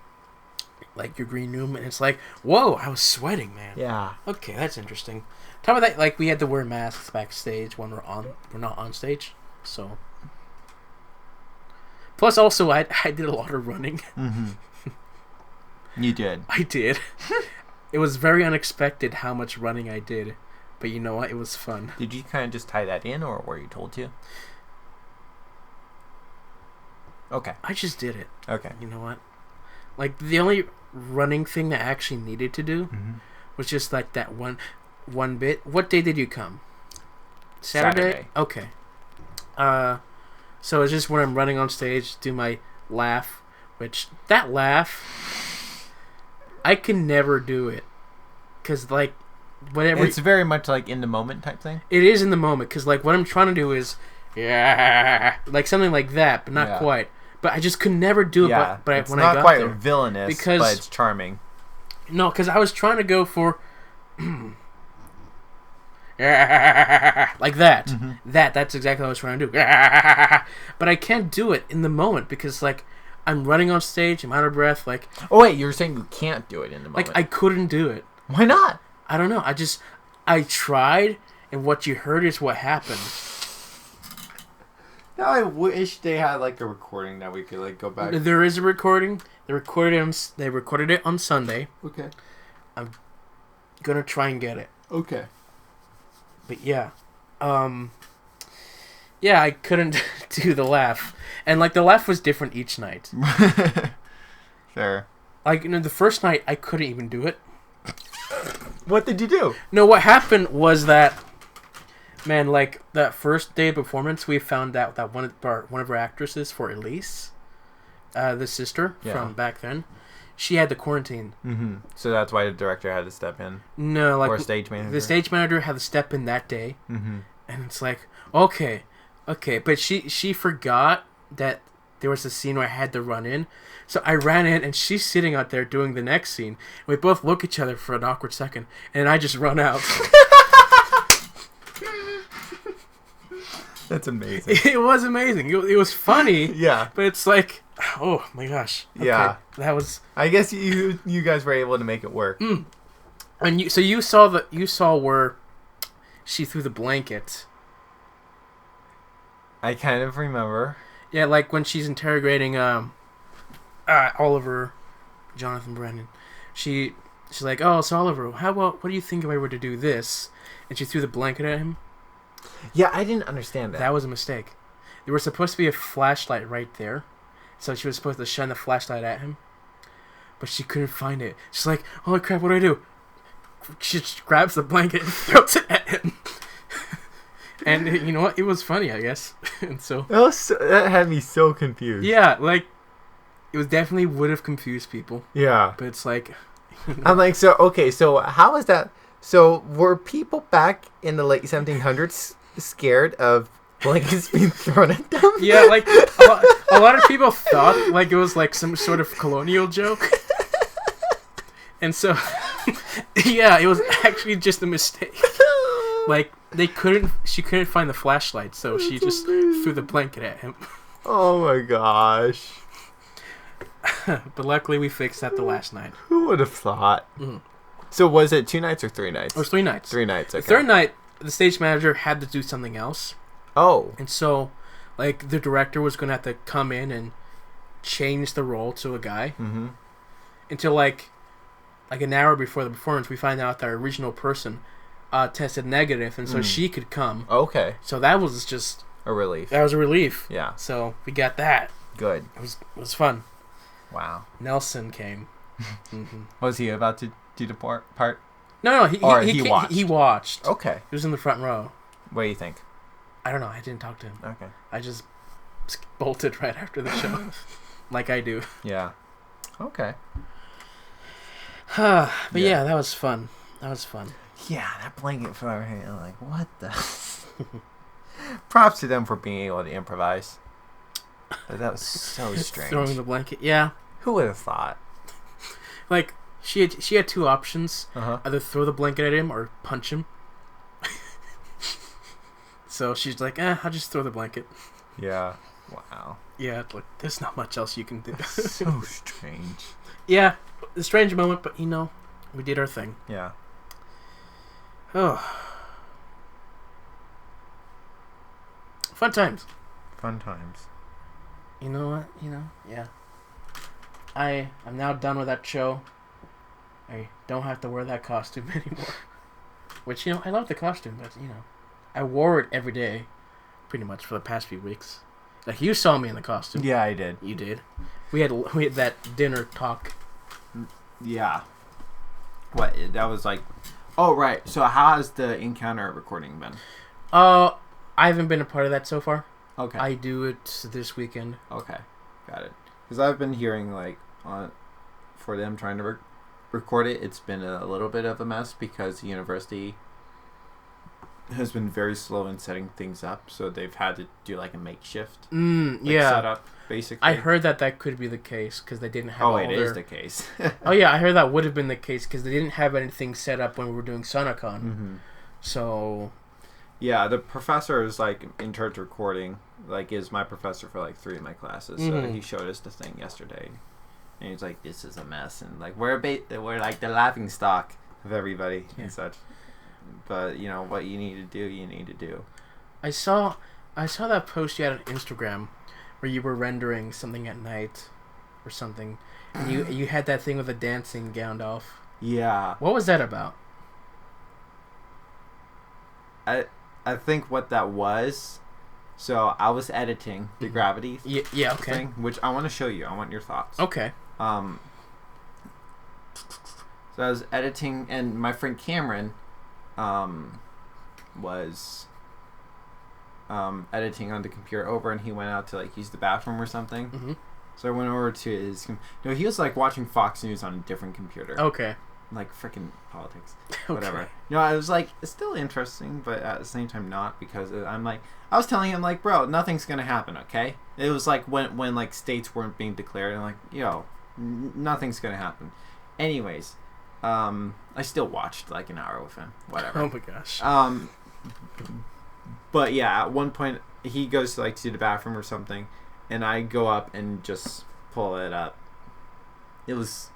like, your green room, and it's like, whoa, I was sweating, man. Yeah. Okay, that's interesting. Top of that, like, we had to wear masks backstage when we're not on stage, so. Plus, also, I did a lot of running. You did. I did. It was very unexpected how much running I did, But you know what? It was fun. Did you kind of just tie that in, or were you told to? Okay. I just did it. Okay. You know what? Like, the only running thing that I actually needed to do was just like that one bit. What day did you come? Saturday? Okay. So it's just when I'm running on stage, do my laugh, which that laugh, I can never do it. Because, like, whatever. It's very much like in the moment type thing. It is in the moment, because, like, what I'm trying to do is, yeah, like something like that, but not quite. But I just could never do it. Yeah, but it's when not I got quite there, villainous, but it's charming. No, because I was trying to go for like that. That's exactly what I was trying to do. But I can't do it in the moment because, like, I'm running on stage, I'm out of breath. Like, oh wait, you were saying you can't do it in the moment? Like, I couldn't do it. Why not? I don't know. I tried, and what you heard is what happened. Now I wish they had like a recording that we could like go back. There is a recording. They recorded it on Sunday. Okay. I'm gonna try and get it. Okay. But yeah, I couldn't do the laugh, and like the laugh was different each night. Fair. Like, the first night I couldn't even do it. What did you do? No, what happened was that, man, like that first day of performance, we found out that one of our actresses for Elise, the sister from back then, she had the quarantine. Mm-hmm. So that's why the director had to step in. No, like or stage manager. The stage manager had to step in that day, and it's like, okay, but she forgot that there was a scene where I had to run in. So I ran in, and she's sitting out there doing the next scene. We both look at each other for an awkward second, and I just run out. That's amazing. It was amazing. It was funny. Yeah. But it's like, oh my gosh. Okay, yeah. That was. I guess you guys were able to make it work. And you saw where she threw the blanket. I kind of remember. Yeah, like when she's interrogating Oliver, Jonathan Brennan. She's like, oh, so Oliver, what do you think if I were to do this? And she threw the blanket at him. Yeah, I didn't understand that. That was a mistake. There was supposed to be a flashlight right there, so she was supposed to shine the flashlight at him, but she couldn't find it. She's like, holy crap, what do I do? She just grabs the blanket and throws it at him. And you know what? It was funny, I guess. And so that had me so confused. yeah, like, it was definitely would have confused people. Yeah. But it's like, I'm like, so how is that? So were people back in the late 1700s scared of blankets being thrown at them? yeah, like a lot of people thought like it was like some sort of colonial joke. And so yeah, it was actually just a mistake. Like she couldn't find the flashlight, so she just threw the blanket at him. Oh my gosh. But luckily we fixed that the last night. Who would have thought? So was it 2 nights or 3 nights? It was 3 nights. 3 nights, okay. The third night, the stage manager had to do something else. Oh. And so, like, the director was going to have to come in and change the role to a guy. Mm-hmm. Until, like an hour before the performance, we find out that our original person tested negative, and so she could come. Okay. So that was just... A relief. That was a relief. Yeah. So we got that. Good. It was fun. Wow. Nelson came. Was he about to do the part? No, he watched. He watched. Okay. He was in the front row. What do you think? I don't know. I didn't talk to him. Okay. I just bolted right after the show, like I do. Yeah. Okay. But yeah, that was fun. Yeah, that blanket flew over here. I'm like, what the? Props to them for being able to improvise. But that was so strange. Throwing the blanket. Yeah. Who would have thought? Like, she had 2 options. Uh-huh. Either throw the blanket at him or punch him. So she's like, I'll just throw the blanket. Yeah. Wow. Yeah, like, there's not much else you can do. So strange. Yeah, a strange moment, but, we did our thing. Yeah. Oh. Fun times. Fun times. You know what? Yeah. I'm now done with that show. I don't have to wear that costume anymore. Which, I love the costume, but, I wore it every day, pretty much, for the past few weeks. Like, you saw me in the costume. Yeah, I did. You did. We had that dinner talk. Yeah. What? That was like... Oh, right. So how has the encounter recording been? I haven't been a part of that so far. Okay. I do it this weekend. Okay. Got it. Because I've been hearing, like, for them trying to record it, it's been a little bit of a mess because the university has been very slow in setting things up, so they've had to do like a makeshift setup, basically. I heard that could be the case because they didn't have. Is the case. Oh yeah, I heard that would have been the case because they didn't have anything set up when we were doing SonaCon. Mm-hmm. So. Yeah, the professor is like in charge of recording. Like, is my professor for like 3 of my classes. So he showed us the thing yesterday, and he's like, "This is a mess," and like we're like the laughing stock of everybody and such. But what you need to do, you need to do. I saw that post you had on Instagram where you were rendering something at night or something, and you had that thing with the dancing Gandalf. Yeah. What was that about? I think what that was. So I was editing the Gravity okay. thing, which I want to show you. I want your thoughts. Okay. So I was editing, and my friend Cameron was editing on the computer over, and he went out to like use the bathroom or something. Mm-hmm. So I went over to his. He was like watching Fox News on a different computer. Okay. Like freaking politics, Okay. whatever. I was like, it's still interesting, but at the same time not, because I'm like, I was telling him like, bro, nothing's gonna happen, okay? It was like when like states weren't being declared, and like, nothing's gonna happen. Anyways, I still watched like an hour with him, whatever. Oh my gosh. But yeah, at one point he goes to like to the bathroom or something, and I go up and just pull it up. It was.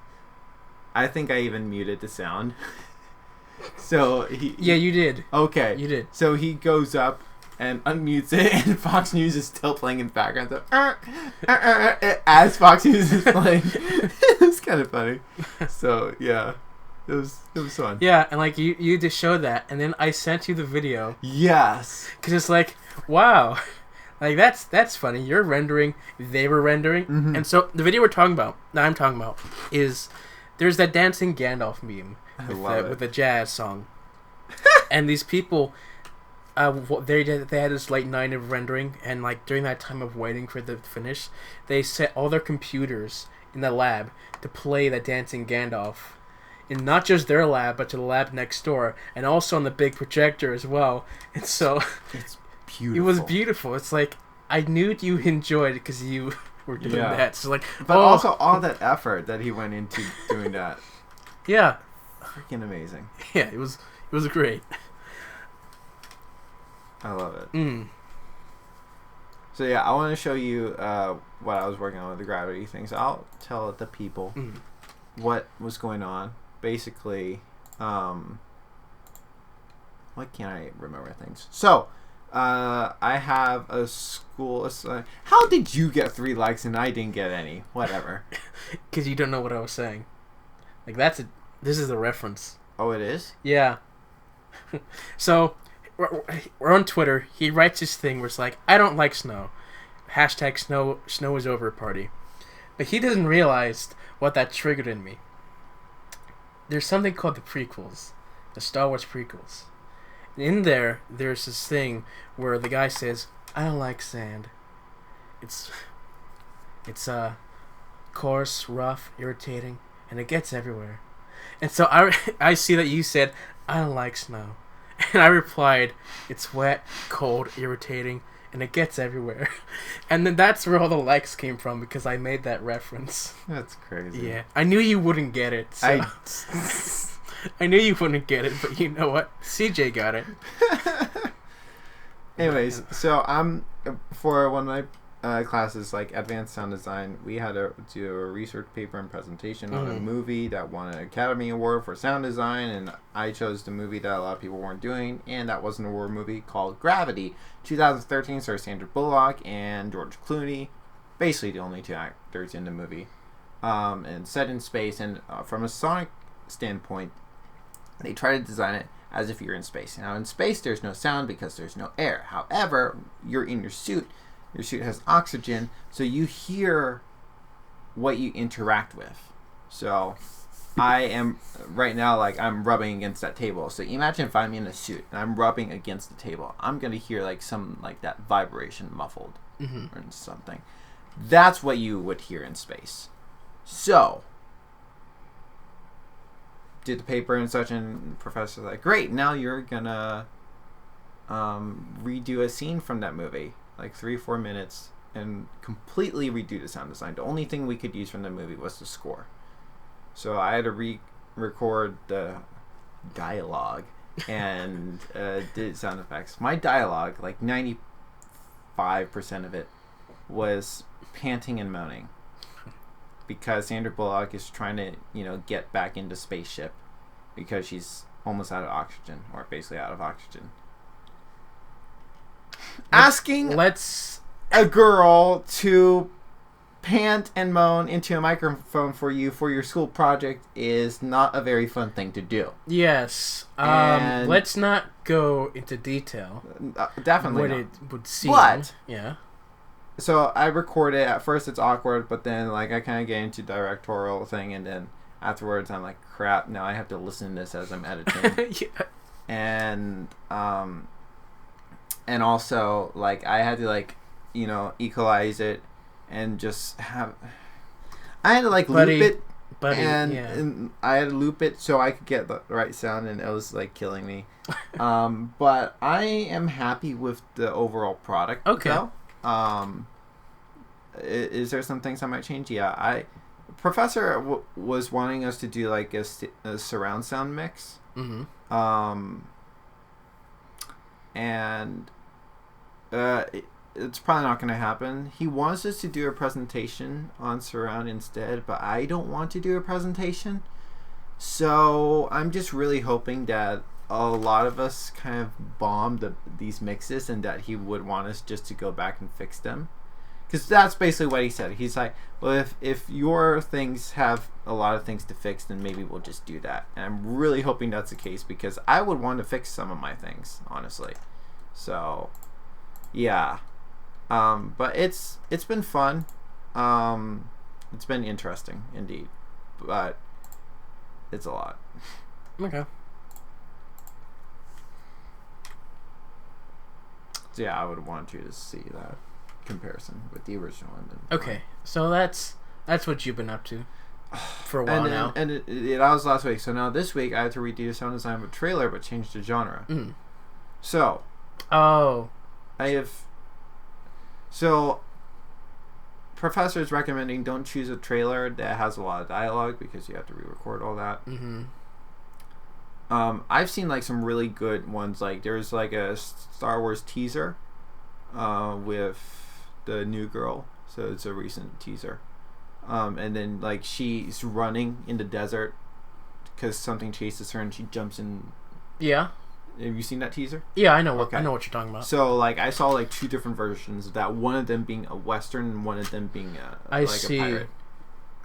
I think I even muted the sound. So he... Yeah, you did. Okay. You did. So he goes up and unmutes it, and Fox News is still playing in the background. So, as Fox News is playing. It's kind of funny. So, yeah. It was fun. Yeah, and like you just showed that, and then I sent you the video. Yes. Because it's like, wow. Like, that's funny. You're rendering, they were rendering. Mm-hmm. And so the video I'm talking about, is... There's that dancing Gandalf meme with the jazz song, and these people, they had this late night of rendering, and like during that time of waiting for the finish, they set all their computers in the lab to play the dancing Gandalf, in not just their lab but to the lab next door, and also on the big projector as well. And so it's beautiful. It was beautiful. It's like I knew you enjoyed it because you. We're doing that. So like, but also all that effort that he went into doing that. Yeah. Freaking amazing. Yeah, it was great. I love it. Mm. So yeah, I want to show you what I was working on with the Gravity thing. So I'll tell the people what was going on. Basically, why can't I remember things? So, I have a school assignment. How did you get 3 likes and I didn't get any? Whatever. Because you don't know what I was saying. Like, this is a reference. Oh, it is? Yeah. So, we're on Twitter. He writes this thing where it's like, I don't like snow. Hashtag snow is over party. But he doesn't realize what that triggered in me. There's something called the prequels. The Star Wars prequels. In there's this thing where the guy says, I don't like sand. It's coarse, rough, irritating, and it gets everywhere. And so I see that you said, I don't like snow. And I replied, it's wet, cold, irritating, and it gets everywhere. And then that's where all the likes came from, because I made that reference. That's crazy. Yeah. I knew you wouldn't get it. So. I knew you wouldn't get it, but you know what? CJ got it. Anyways, so I'm for one of my classes, like advanced sound design, we had to do a research paper and presentation on a movie that won an Academy Award for sound design, and I chose the movie that a lot of people weren't doing, and that was an award movie called Gravity. 2013 stars Sandra Bullock and George Clooney, basically the only 2 actors in the movie, and set in space. And from a sonic standpoint, they tried to design it as if you're in space. Now, in space, there's no sound because there's no air. However, you're in your suit. Your suit has oxygen, so you hear what you interact with. So I am right now, like, I'm rubbing against that table. So imagine if I'm in a suit and I'm rubbing against the table. I'm going to hear like some like that vibration muffled or something. That's what you would hear in space. So did the paper and such, and the professor's like, great, now you're gonna redo a scene from that movie, like 3-4 minutes, and completely redo the sound design. The only thing we could use from the movie was the score. So I had to re-record the dialogue and did sound effects. My dialogue, like 95% of it, was panting and moaning. Because Sandra Bullock is trying to, get back into spaceship because she's almost out of oxygen, or basically out of oxygen. Asking a girl to pant and moan into a microphone for you for your school project is not a very fun thing to do. Yes. Let's not go into detail. Definitely what not. it would seem. But yeah. So I record it. At first it's awkward, but then like I kind of get into directorial thing, and then afterwards I'm like, crap, now I have to listen to this as I'm editing. Yeah. And also like I had to like, equalize it and just have, I had to like loop it, and I had to loop it so I could get the right sound, and it was like killing me. But I am happy with the overall product. Okay. Though. Is there some things I might change? Yeah, Professor was wanting us to do like a surround sound mix. Mm-hmm. And it's probably not going to happen. He wants us to do a presentation on surround instead, but I don't want to do a presentation. So I'm just really hoping that a lot of us kind of bombed these mixes, and that he would want us just to go back and fix them, because that's basically what he said. He's like, well, if your things have a lot of things to fix, then maybe we'll just do that. And I'm really hoping that's the case, because I would want to fix some of my things, honestly. So yeah, but it's been fun. It's been interesting indeed, but it's a lot. Okay. So yeah, I would want you to see that comparison with the original. Okay, so that's what you've been up to for a while now. And that was last week. So now this week I had to redo the sound design of a trailer, but change the genre. Mm. So. Oh. So. Professor is recommending don't choose a trailer that has a lot of dialogue, because you have to re-record all that. Mm-hmm. I've seen like some really good ones. Like there's like a Star Wars teaser with the new girl, so it's a recent teaser. And then like she's running in the desert because something chases her, and she jumps in. Yeah. Have you seen that teaser? Yeah, I know. Okay. I know what you're talking about. So like I saw like 2 different versions of that. One of them being a Western, and one of them being a pirate.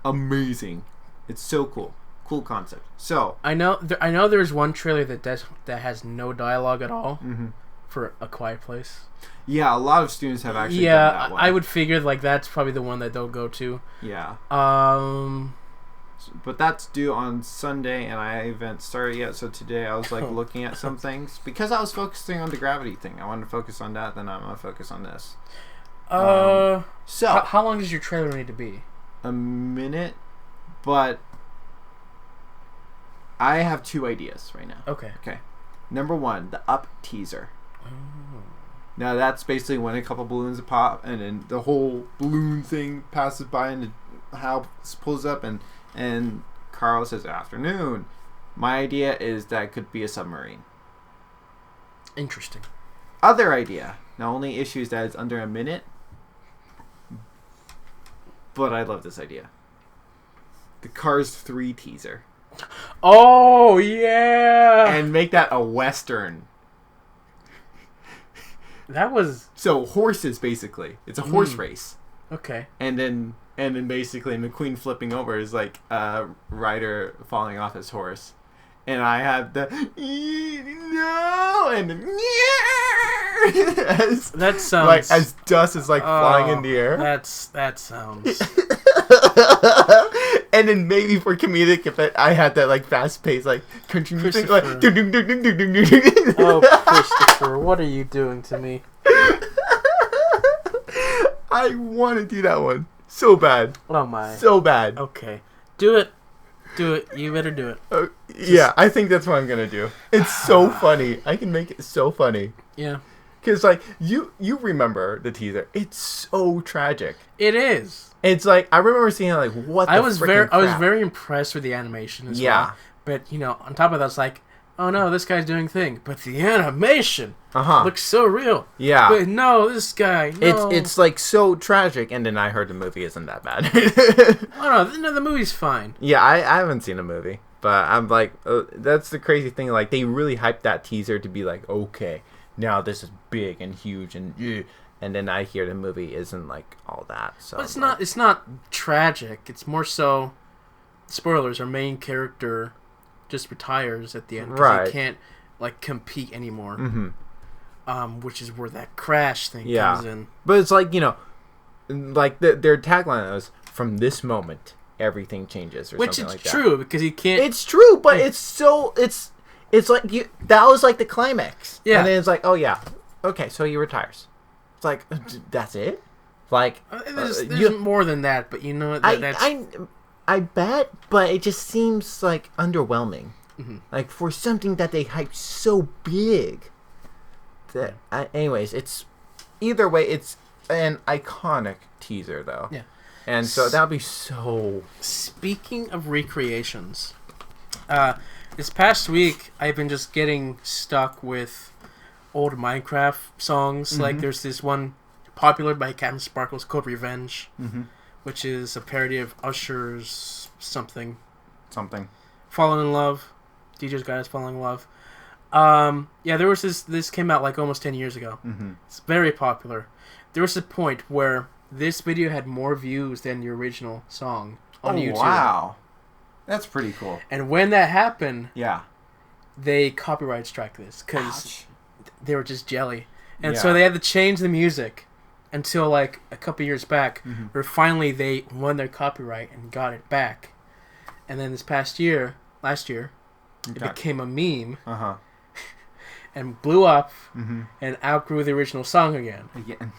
Amazing! It's so cool. Cool concept. So I know there's one trailer that has no dialogue at all for A Quiet Place. Yeah, a lot of students have actually done that one. I would figure like that's probably the one that they'll go to. Yeah. But that's due on Sunday, and I haven't started yet. So today I was like looking at some things, because I was focusing on the gravity thing. I wanted to focus on that, then I'm gonna focus on this. So how long does your trailer need to be? A minute, but I have 2 ideas right now. Okay. Number 1, the Up teaser. Oh. Now that's basically when a couple balloons pop, and then the whole balloon thing passes by, and the house pulls up, and Carl says, "Afternoon." My idea is that it could be a submarine. Interesting. Other idea. The only issue is that it's under a minute, but I love this idea. The Cars 3 teaser. Oh, yeah! And make that a Western. That was... So, horses, basically. It's a horse race. Okay. And then basically McQueen flipping over is like a rider falling off his horse. and I had the no and the That sounds like as dust is like flying in the air. That sounds. And then maybe for comedic effect, I had that like fast paced like country music like. Oh, Christopher, what are you doing to me? I want to do that one so bad. Oh my. So bad. Okay, do it. Do it. You better do it. Yeah, I think that's what I'm gonna do. It's so funny. I can make it so funny. Yeah. Cause like you remember the teaser. It's so tragic. It is. It's like I remember seeing like what the I was crap. very impressed with the animation as Yeah. well. But you know, on top of that, it's like, oh no, this guy's doing thing. But the animation looks so real. Yeah. But no, this guy. No. It's like so tragic, and then I heard the movie isn't that bad. Oh no, the movie's fine. Yeah, I haven't seen the movie, but I'm like, that's the crazy thing. Like they really hyped that teaser to be like, okay, now this is big and huge, and then I hear the movie isn't like all that. So But it's not tragic. It's more so. Spoilers: our main character just retires at the end because Right. he can't like compete anymore. Mm-hmm. Which is where that crash thing Yeah. comes in. But it's like, you know, like their tagline was, from this moment everything changes, or Which something is like that. true because he can't. It's true, but it's so it's like that was like the climax. Yeah. And then it's like, oh yeah, okay, so he retires. It's like that's it. Like There's more than that, but you know that's. I bet, but it just seems like underwhelming. Mm-hmm. Like for something that they hyped so big. That anyways, it's either way, it's an iconic teaser though. Yeah. And so that'll be so. Speaking of recreations, this past week I've been just getting stuck with old Minecraft songs. Mm-hmm. Like there's this one popular by Captain Sparkles called Revenge, Mm-hmm. which is a parody of Usher's something. Falling in Love. DJ's Guy is Falling in Love. Yeah, there was this came out like almost 10 years ago. Mm-hmm. It's very popular. There was a point where this video had more views than the original song on YouTube. Wow. That's pretty cool. And when that happened, Yeah. they copyright strike this because they were just jelly. And Yeah. so they had to change the music until like a couple years back, Mm-hmm. where finally they won their copyright and got it back. And then this last year, it became a meme Uh-huh. and blew up Mm-hmm. and outgrew the original song again. Again.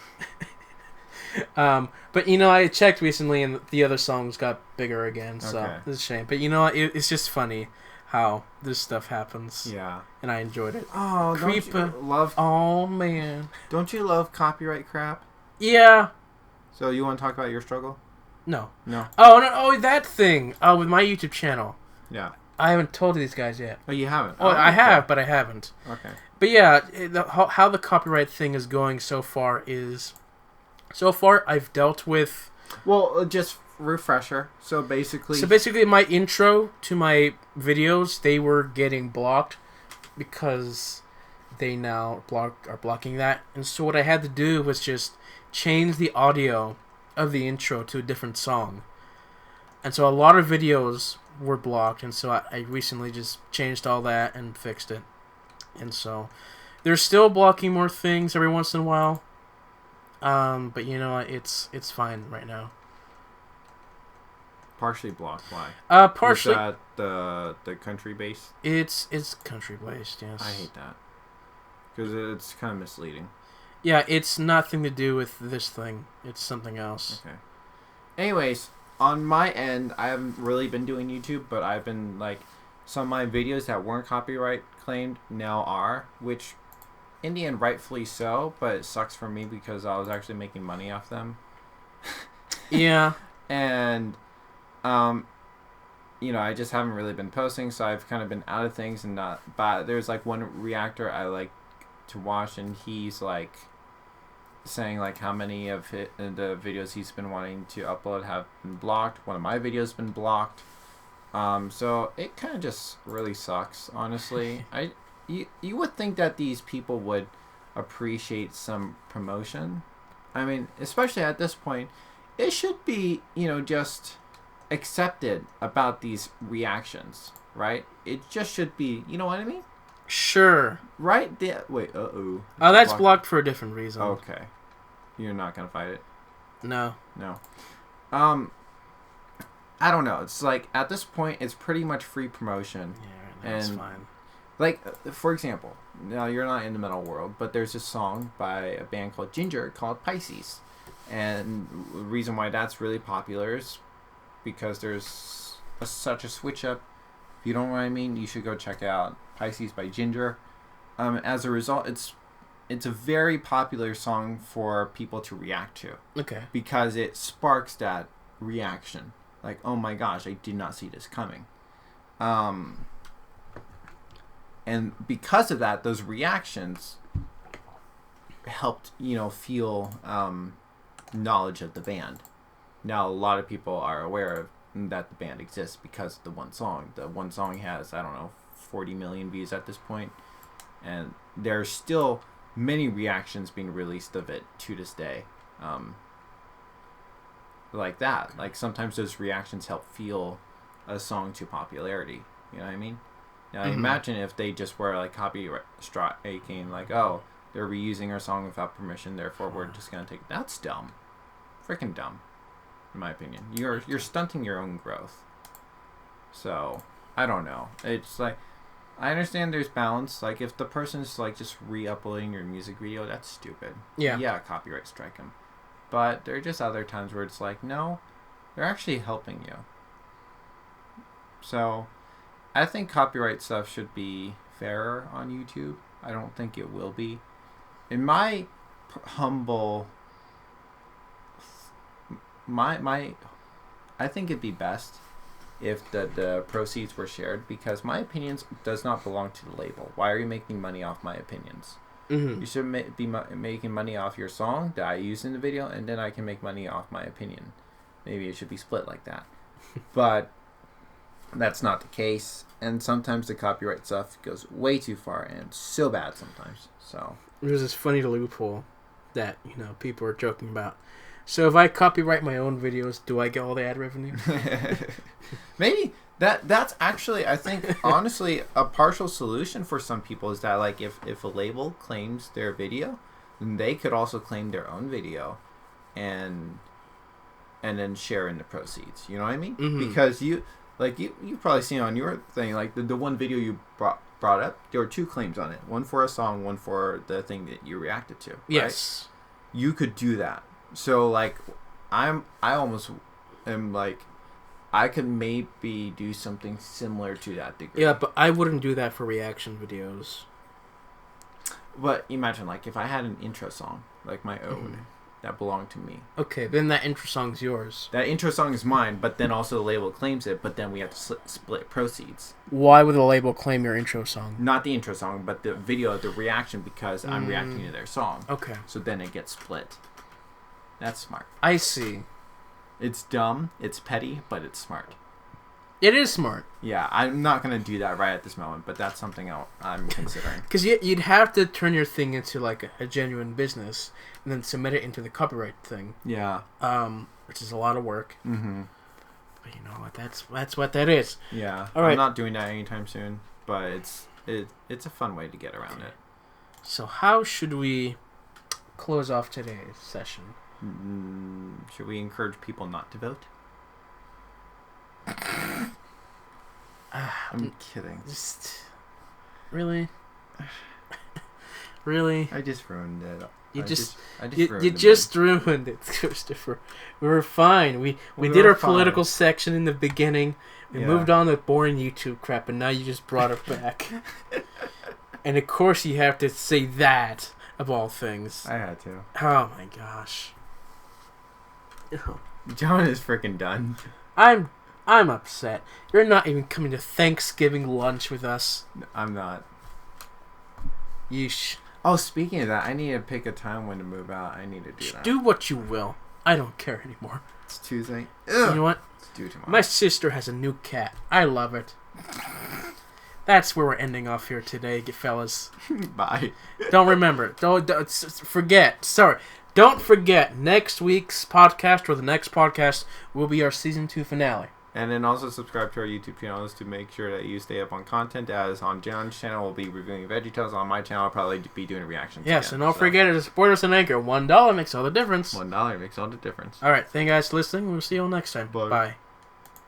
But you know, I checked recently and the other songs got bigger again, so Okay. it's a shame. But you know, it's just funny how this stuff happens, Yeah. and I enjoyed it. Oh, Creeper. love? Oh man, Don't you love copyright crap? yeah, So you want to talk about your struggle? no, No. oh no, oh that thing, with my YouTube channel. Yeah. I haven't told these guys yet. Oh, you haven't. Oh, I have, but I haven't. Okay. But yeah, how the copyright thing is going so far is, I've dealt with. Well, just refresher. So basically, My intro to my videos, they were getting blocked because they now are blocking that. And so what I had to do was just change the audio of the intro to a different song. And so a lot of videos were blocked, and so I recently just changed all that and fixed it. And so they're still blocking more things every once in a while. But you know, it's fine right now. Partially blocked. Why? Partially. Is that the country base? It's country based, yes. I hate that because it's kind of misleading. Yeah, it's nothing to do with this thing. It's something else. Okay. anyways, on my end, I haven't really been doing YouTube, but I've been like some of my videos that weren't copyright claimed now are, which in the end rightfully so, but it sucks for me because I was actually making money off them. Yeah. And you know, I just haven't really been posting, so I've kind of been out of things and not. But there's like one reactor I like to watch, and he's like saying like how many of the videos he's been wanting to upload have been blocked. One of my videos has been blocked. So it kind of just really sucks, honestly. You would think that these people would appreciate some promotion. I mean, especially at this point, it should be, you know, just accepted about these reactions. right? It just should be, you know what I mean? Sure. Right? Wait, Oh, that's blocked for a different reason. Okay. You're not going to fight it? No. No. I don't know. It's like, at this point, it's pretty much free promotion. Yeah, that's fine. Like, for example, now you're not in the metal world, but there's a song by a band called Ginger called Pisces. And the reason why that's really popular is because there's such a switch up. If you don't know what I mean, you should go check out Pisces by Ginger. As a result, it's a very popular song for people to react to. Okay. Because it sparks that reaction. Like, oh my gosh, I did not see this coming. And because of that, those reactions helped, feel knowledge of the band. Now, a lot of people are aware of that the band exists because of the one song. The one song has, 40 million views at this point. And there's still many reactions being released of it to this day. Like that. Like, sometimes those reactions help fuel a song to popularity. You know what I mean? Now, imagine if they just were, like, copyright striking, like, oh, they're reusing our song without permission, therefore we're just going to take... That's dumb. Freaking dumb, in my opinion. You're stunting your own growth. So, I don't know. It's like, I understand there's balance. Like, if the person's, like, just re-uploading your music video, that's stupid. Yeah. Yeah, copyright strike them. But there are just other times where it's like, no, they're actually helping you. So, I think copyright stuff should be fairer on YouTube. I don't think it will be. In my humble... I think it'd be best if the proceeds were shared, because my opinions does not belong to the label. Why are you making money off my opinions? You should be making money off your song that I use in the video, and then I can make money off my opinion. Maybe it should be split like that. But that's not the case, and sometimes the copyright stuff goes way too far, and it's so bad sometimes. So there's this funny loophole that people are joking about. So if I copyright my own videos, do I get all the ad revenue? Maybe that's actually, I think, honestly, a partial solution for some people is that, like, if a label claims their video, then they could also claim their own video and then share in the proceeds. You know what I mean? Because you probably seen on your thing, like the one video you brought up, there were 2 claims on it. One for a song, one for the thing that you reacted to. Right? Yes. You could do that. So, like, I almost am like, I could maybe do something similar to that degree. Yeah, but I wouldn't do that for reaction videos. But imagine, like, if I had an intro song, like my own, that belonged to me. Okay, then that intro song's yours. That intro song is mine, but then also the label claims it, but then we have to split proceeds. Why would the label claim your intro song? Not the intro song, but the video, the reaction, because I'm reacting to their song. Okay. So then it gets split. That's smart. I see. It's dumb, it's petty, but it's smart. It is smart. Yeah, I'm not going to do that right at this moment, but that's something I'm considering. Because you'd have to turn your thing into, like, a genuine business and then submit it into the copyright thing. Yeah. Which is a lot of work. Mm-hmm. But you know what? That's what that is. Yeah. All right. I'm not doing that anytime soon, but it's a fun way to get around it. So how should we close off today's session? Should we encourage people not to vote? I'm kidding. Just really, really. I just ruined it. You I just ruined it, Christopher. We were fine. We did our political section in the beginning. We moved on to boring YouTube crap, and now you just brought it back. And of course, you have to say that of all things. I had to. Oh my gosh. John is freaking done. I'm upset. You're not even coming to Thanksgiving lunch with us. I'm not. Yeesh. Oh, speaking of that, I need to pick a time when to move out. I need to do that. Do what you will. I don't care anymore. It's Tuesday. Ugh. You know what? Let's do it tomorrow. My sister has a new cat. I love it. That's where we're ending off here today, fellas. Bye. Don't remember. Don't forget. Sorry. Don't forget, next week's podcast or the next podcast will be our season 2 finale. And then also subscribe to our YouTube channels to make sure that you stay up on content. As on John's channel, we'll be reviewing VeggieTales. On my channel, I'll probably be doing reactions. Yes, again, and don't forget to support us on Anchor. $1 makes all the difference. $1 makes all the difference. All right, thank you guys for listening. We'll see you all next time. Bye. Bye.